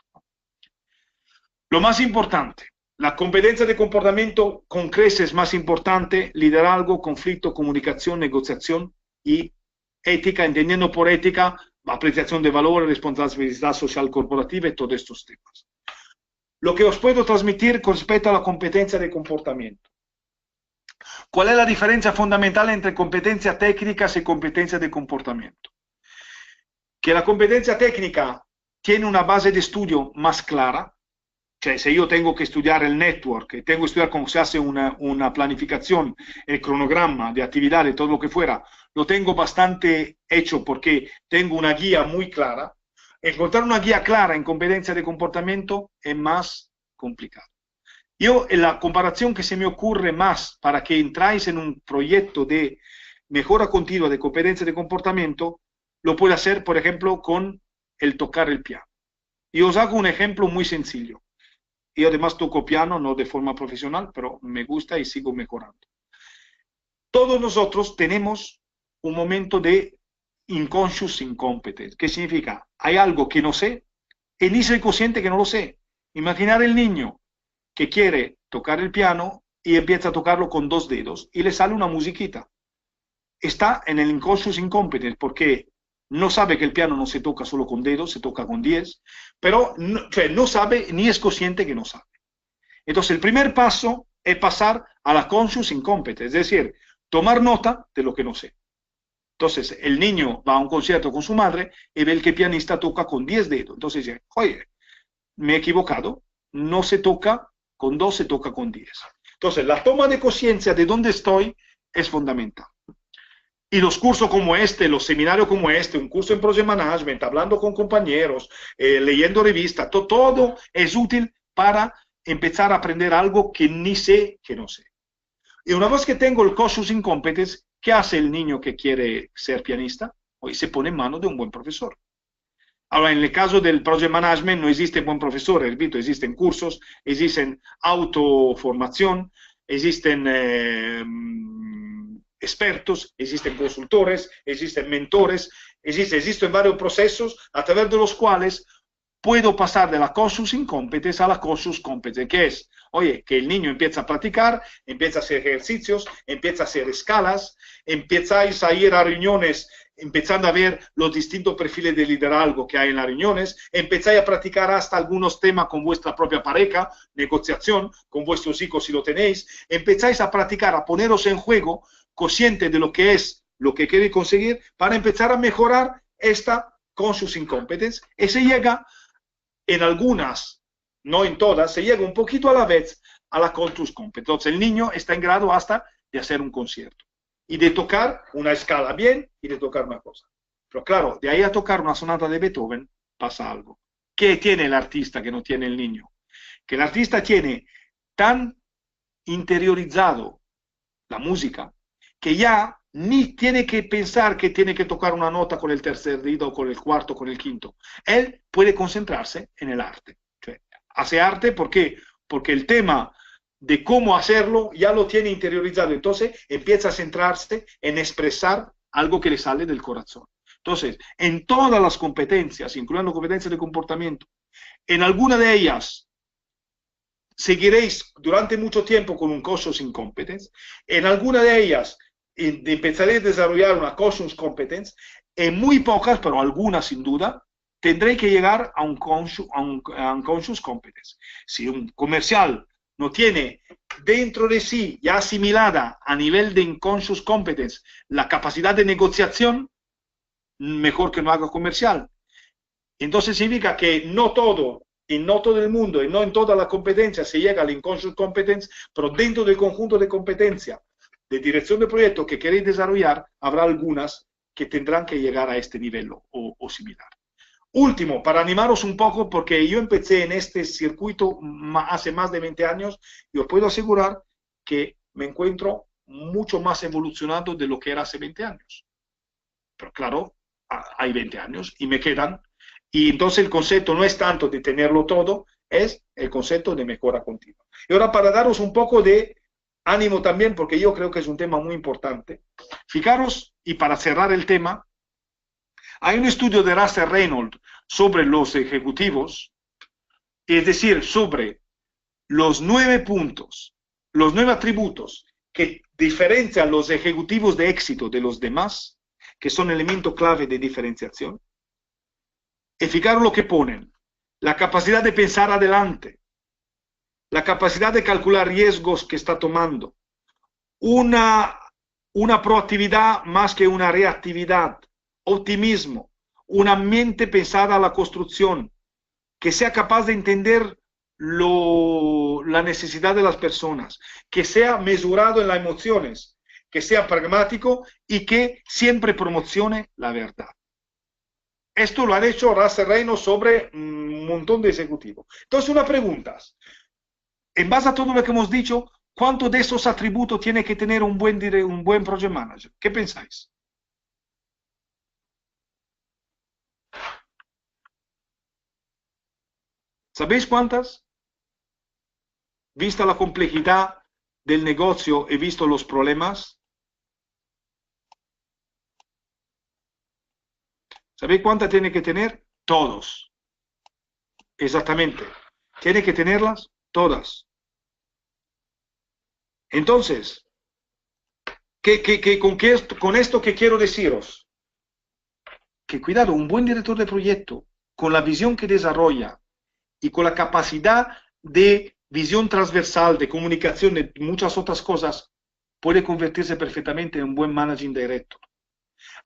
Lo más importante, la competencia de comportamiento con creces más importante, liderazgo, conflicto, comunicación, negociación y ética, entendiendo por ética apreciación de valores, responsabilidad social corporativa y todos estos temas. Lo que os puedo transmitir con respecto a la competencia de comportamiento. ¿Cuál es la diferencia fundamental entre competencias técnicas y competencias de comportamiento? Que la competencia técnica tiene una base de estudio más clara. Cioè, se io tengo che studiare il network, tengo que estudiar cómo se hace una planificación, el cronograma de actividades, todo lo que fuera, lo tengo bastante hecho porque tengo una guía muy clara. Encontrar una guía clara en competencia de comportamiento es más complicado. Yo, en la comparación que se me ocurre más para que entráis en un proyecto de mejora continua de competencia de comportamiento, lo puedo hacer, por ejemplo, con el tocar el piano. Y os hago un ejemplo muy sencillo. Yo además toco piano, no de forma profesional, pero me gusta y sigo mejorando. Todos nosotros tenemos un momento de inconscious incompetence. ¿Qué significa? Hay algo que no sé y ni soy consciente que no lo sé. Imaginar el niño que quiere tocar el piano y empieza a tocarlo con 2 dedos y le sale una musiquita. Está en el inconscious incompetence porque no sabe que el piano no se toca solo con dedos, se toca con 10, pero no sabe ni es consciente que no sabe. Entonces, el primer paso es pasar a la conscious incompetence, es decir, tomar nota de lo que no sé. Entonces, el niño va a un concierto con su madre y ve que el pianista toca con 10 dedos. Entonces dice, oye, me he equivocado, no se toca con 2, se toca con 10. Entonces, la toma de conciencia de dónde estoy es fundamental. Y los cursos como este, los seminarios como este, un curso en Project Management, hablando con compañeros, leyendo revistas, todo es útil para empezar a aprender algo que ni sé, que no sé. Y una vez que tengo el conscious incompetence, ¿qué hace el niño que quiere ser pianista? Hoy se pone en manos de un buen profesor. Ahora, en el caso del Project Management no existe buen profesor, repito, existen cursos, existen autoformación, existen expertos, existen consultores, existen mentores, existen varios procesos a través de los cuales puedo pasar de la conscious incompetence a la conscious competence, que es, oye, que el niño empieza a practicar, empieza a hacer ejercicios, empieza a hacer escalas, empezáis a ir a reuniones empezando a ver los distintos perfiles de liderazgo que hay en las reuniones, empezáis a practicar hasta algunos temas con vuestra propia pareja, negociación, con vuestros hijos si lo tenéis, empezáis a practicar, a poneros en juego, consciente de lo que es, lo que queréis conseguir, para empezar a mejorar esta conscious incompetence, y se llega en algunas, no en todas, se llega un poquito a la vez a la conscious competence. Entonces el niño está en grado hasta de hacer un concierto y de tocar una escala bien y de tocar una cosa. Pero claro, de ahí a tocar una sonata de Beethoven pasa algo. ¿Qué tiene el artista que no tiene el niño? Que el artista tiene tan interiorizado la música que ya ni tiene que pensar que tiene que tocar una nota con el tercer dedo, con el cuarto, con el quinto. Él puede concentrarse en el arte. Hace arte porque el tema de cómo hacerlo ya lo tiene interiorizado. Entonces empieza a centrarse en expresar algo que le sale del corazón. Entonces, en todas las competencias, incluyendo competencias de comportamiento, en alguna de ellas seguiréis durante mucho tiempo con un conscious incompetence, en alguna de ellas empezaré a desarrollar una conscious competence, en muy pocas, pero algunas sin duda, tendré que llegar a un conscious competence. Si un comercial no tiene dentro de sí, ya asimilada a nivel de unconscious competence, la capacidad de negociación, mejor que no haga comercial. Entonces significa que no todo, y no todo el mundo, y no en toda la competencia se llega al unconscious competence, pero dentro del conjunto de competencia de dirección de proyecto que queréis desarrollar, habrá algunas que tendrán que llegar a este nivel o similar. Último, para animaros un poco, porque yo empecé en este circuito hace más de 20 años y os puedo asegurar que me encuentro mucho más evolucionado de lo que era hace 20 años. Pero claro, hay 20 años y me quedan. Y entonces el concepto no es tanto de tenerlo todo, es el concepto de mejora continua. Y ahora para daros un poco de ánimo también, porque yo creo que es un tema muy importante. Fijaros, y para cerrar el tema, hay un estudio de Russell Reynolds sobre los ejecutivos, es decir, sobre los 9 puntos, los 9 atributos que diferencian los ejecutivos de éxito de los demás, que son elemento clave de diferenciación. Y fijaros lo que ponen: la capacidad de pensar adelante, la capacidad de calcular riesgos que está tomando, una proactividad más que una reactividad, optimismo, una mente pensada a la construcción, que sea capaz de entender la necesidad de las personas, que sea mesurado en las emociones, que sea pragmático y que siempre promocione la verdad. Esto lo han hecho Russell Reynolds sobre un montón de ejecutivos. Entonces, una pregunta. En base a todo lo que hemos dicho, ¿cuántos de esos atributos tiene que tener un buen project manager? ¿Qué pensáis? ¿Sabéis cuántas? Vista la complejidad del negocio y visto los problemas. ¿Sabéis cuántas tiene que tener? Todos. Exactamente. Tiene que tenerlas todas. Entonces, con esto que quiero deciros? Que cuidado, un buen director de proyecto, con la visión que desarrolla y con la capacidad de visión transversal, de comunicación, de muchas otras cosas, puede convertirse perfectamente en un buen managing director.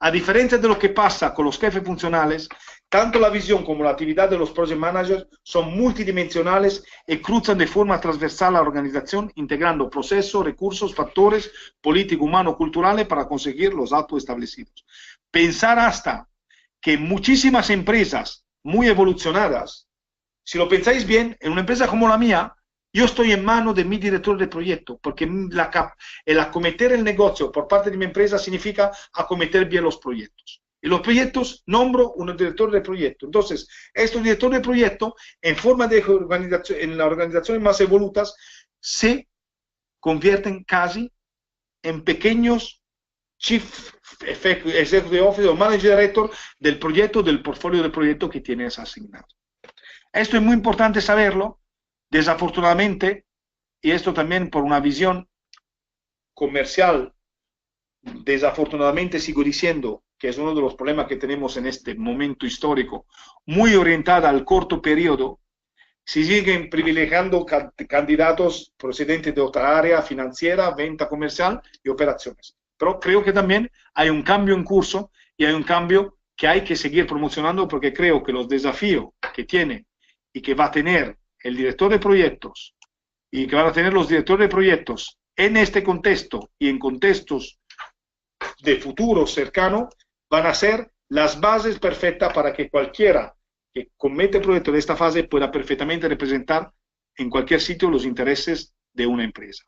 A diferencia de lo que pasa con los jefes funcionales, tanto la visión como la actividad de los project managers son multidimensionales y cruzan de forma transversal la organización, integrando procesos, recursos, factores políticos, humanos, culturales para conseguir los datos establecidos. Pensar hasta que muchísimas empresas muy evolucionadas, si lo pensáis bien, en una empresa como la mía, yo estoy en manos de mi director de proyecto, porque el acometer el negocio por parte de mi empresa significa acometer bien los proyectos. Y los proyectos, nombro un director de proyecto. Entonces, estos directores de proyecto, en forma de organización, en las organizaciones más evolutas, se convierten casi en pequeños Chief Executive Officer o Manager Director del proyecto, del portfolio de proyecto que tienes asignado. Esto es muy importante saberlo. Desafortunadamente, y esto también por una visión comercial, desafortunadamente sigo diciendo que es uno de los problemas que tenemos en este momento histórico, muy orientada al corto periodo, si siguen privilegiando candidatos procedentes de otra área financiera, venta comercial y operaciones. Pero creo que también hay un cambio en curso y hay un cambio que hay que seguir promocionando, porque creo que los desafíos que tiene y que va a tener el director de proyectos y que van a tener los directores de proyectos en este contexto y en contextos de futuro cercano, van a ser las bases perfectas para que cualquiera que comete proyectos de esta fase pueda perfectamente representar en cualquier sitio los intereses de una empresa.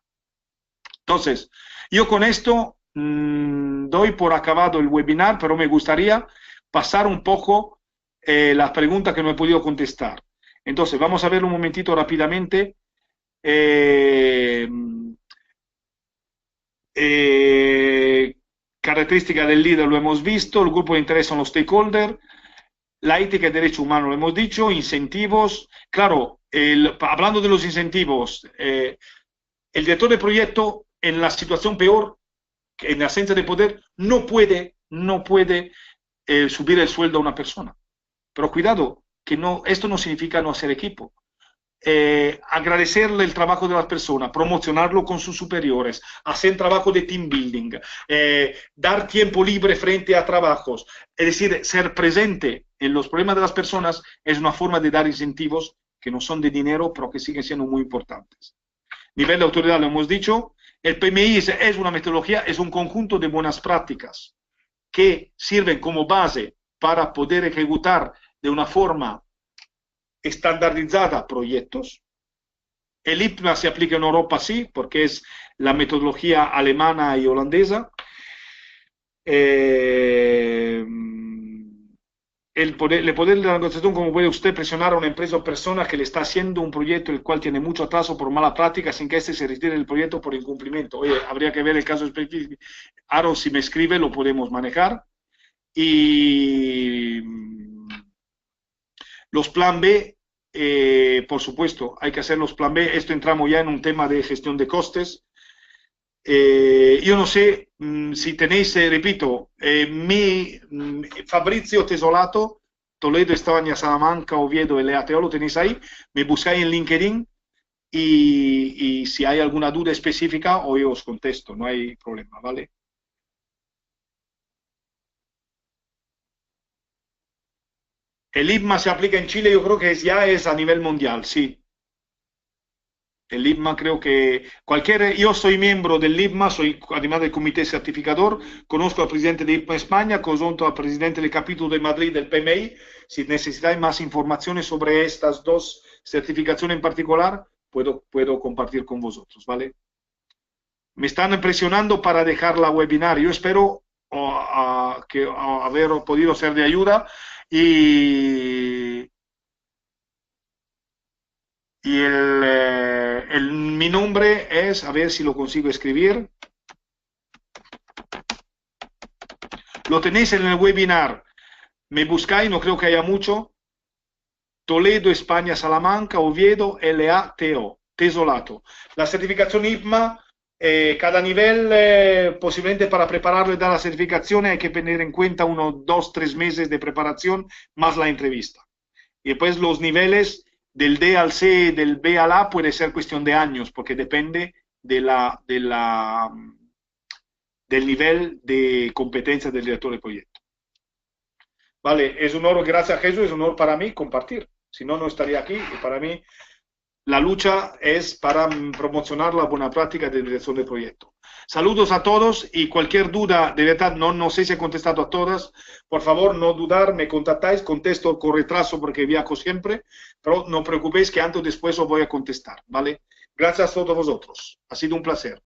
Entonces, yo con esto doy por acabado el webinar, pero me gustaría pasar un poco las preguntas que no he podido contestar. Entonces, vamos a ver un momentito rápidamente. Característica del líder lo hemos visto, el grupo de interés son los stakeholders, la ética y derecho humano lo hemos dicho, incentivos. Claro, hablando de los incentivos, el director de proyecto en la situación peor en ausencia de poder, no puede subir el sueldo a una persona. Pero cuidado, que no, esto no significa no hacer equipo. Agradecerle el trabajo de las personas, promocionarlo con sus superiores, hacer trabajo de team building, dar tiempo libre frente a trabajos, es decir, ser presente en los problemas de las personas es una forma de dar incentivos que no son de dinero, pero que siguen siendo muy importantes. Nivel de autoridad, lo hemos dicho, el PMI es una metodología, es un conjunto de buenas prácticas que sirven como base para poder ejecutar de una forma estandarizada proyectos. El IPMA se aplica en Europa, sí, porque es la metodología alemana y holandesa. El poder de la negociación, como puede usted presionar a una empresa o persona que le está haciendo un proyecto el cual tiene mucho atraso por mala práctica sin que éste se retire del proyecto por incumplimiento. Oye, habría que ver el caso específico. Aaron, si me escribe, lo podemos manejar. Y los plan B, por supuesto, hay que hacer los plan B. Esto entramos ya en un tema de gestión de costes. Yo no sé si tenéis, repito, Fabrizio Tesolato, Toledo, España, Salamanca, Oviedo, LATO, lo tenéis ahí. Me buscáis en LinkedIn y si hay alguna duda específica, hoy os contesto, no hay problema, ¿vale? El IPMA se aplica en Chile, yo creo que ya es a nivel mundial, sí. El IPMA creo que yo soy miembro del IPMA, soy además del comité certificador, conozco al presidente de IPMA España, conozco al presidente del capítulo de Madrid del PMI. Si necesitáis más informaciones sobre estas dos certificaciones en particular, puedo compartir con vosotros, ¿vale? Me están presionando para dejar la webinar. Yo espero haber podido ser de ayuda y mi nombre es, a ver si lo consigo escribir. Lo tenéis en el webinar. Me buscáis, no creo que haya mucho. Toledo, España, Salamanca, Oviedo, LATO, Tesolato. La certificación IPMA, cada nivel, posiblemente para prepararlo y dar la certificación hay que tener en cuenta unos 2-3 meses de preparación más la entrevista. Y después los niveles del D al C, del B al A, puede ser cuestión de años, porque depende del nivel de competencia del director de proyecto. Vale, es un honor, gracias a Jesús, es un honor para mí compartir. Si no, no estaría aquí. Y para mí, la lucha es para promocionar la buena práctica de dirección de proyecto. Saludos a todos y cualquier duda, de verdad, no sé si he contestado a todas. Por favor, no dudar, me contactáis, contesto con retraso porque viajo siempre, pero no preocupéis que antes o después os voy a contestar, ¿vale? Gracias a todos vosotros. Ha sido un placer.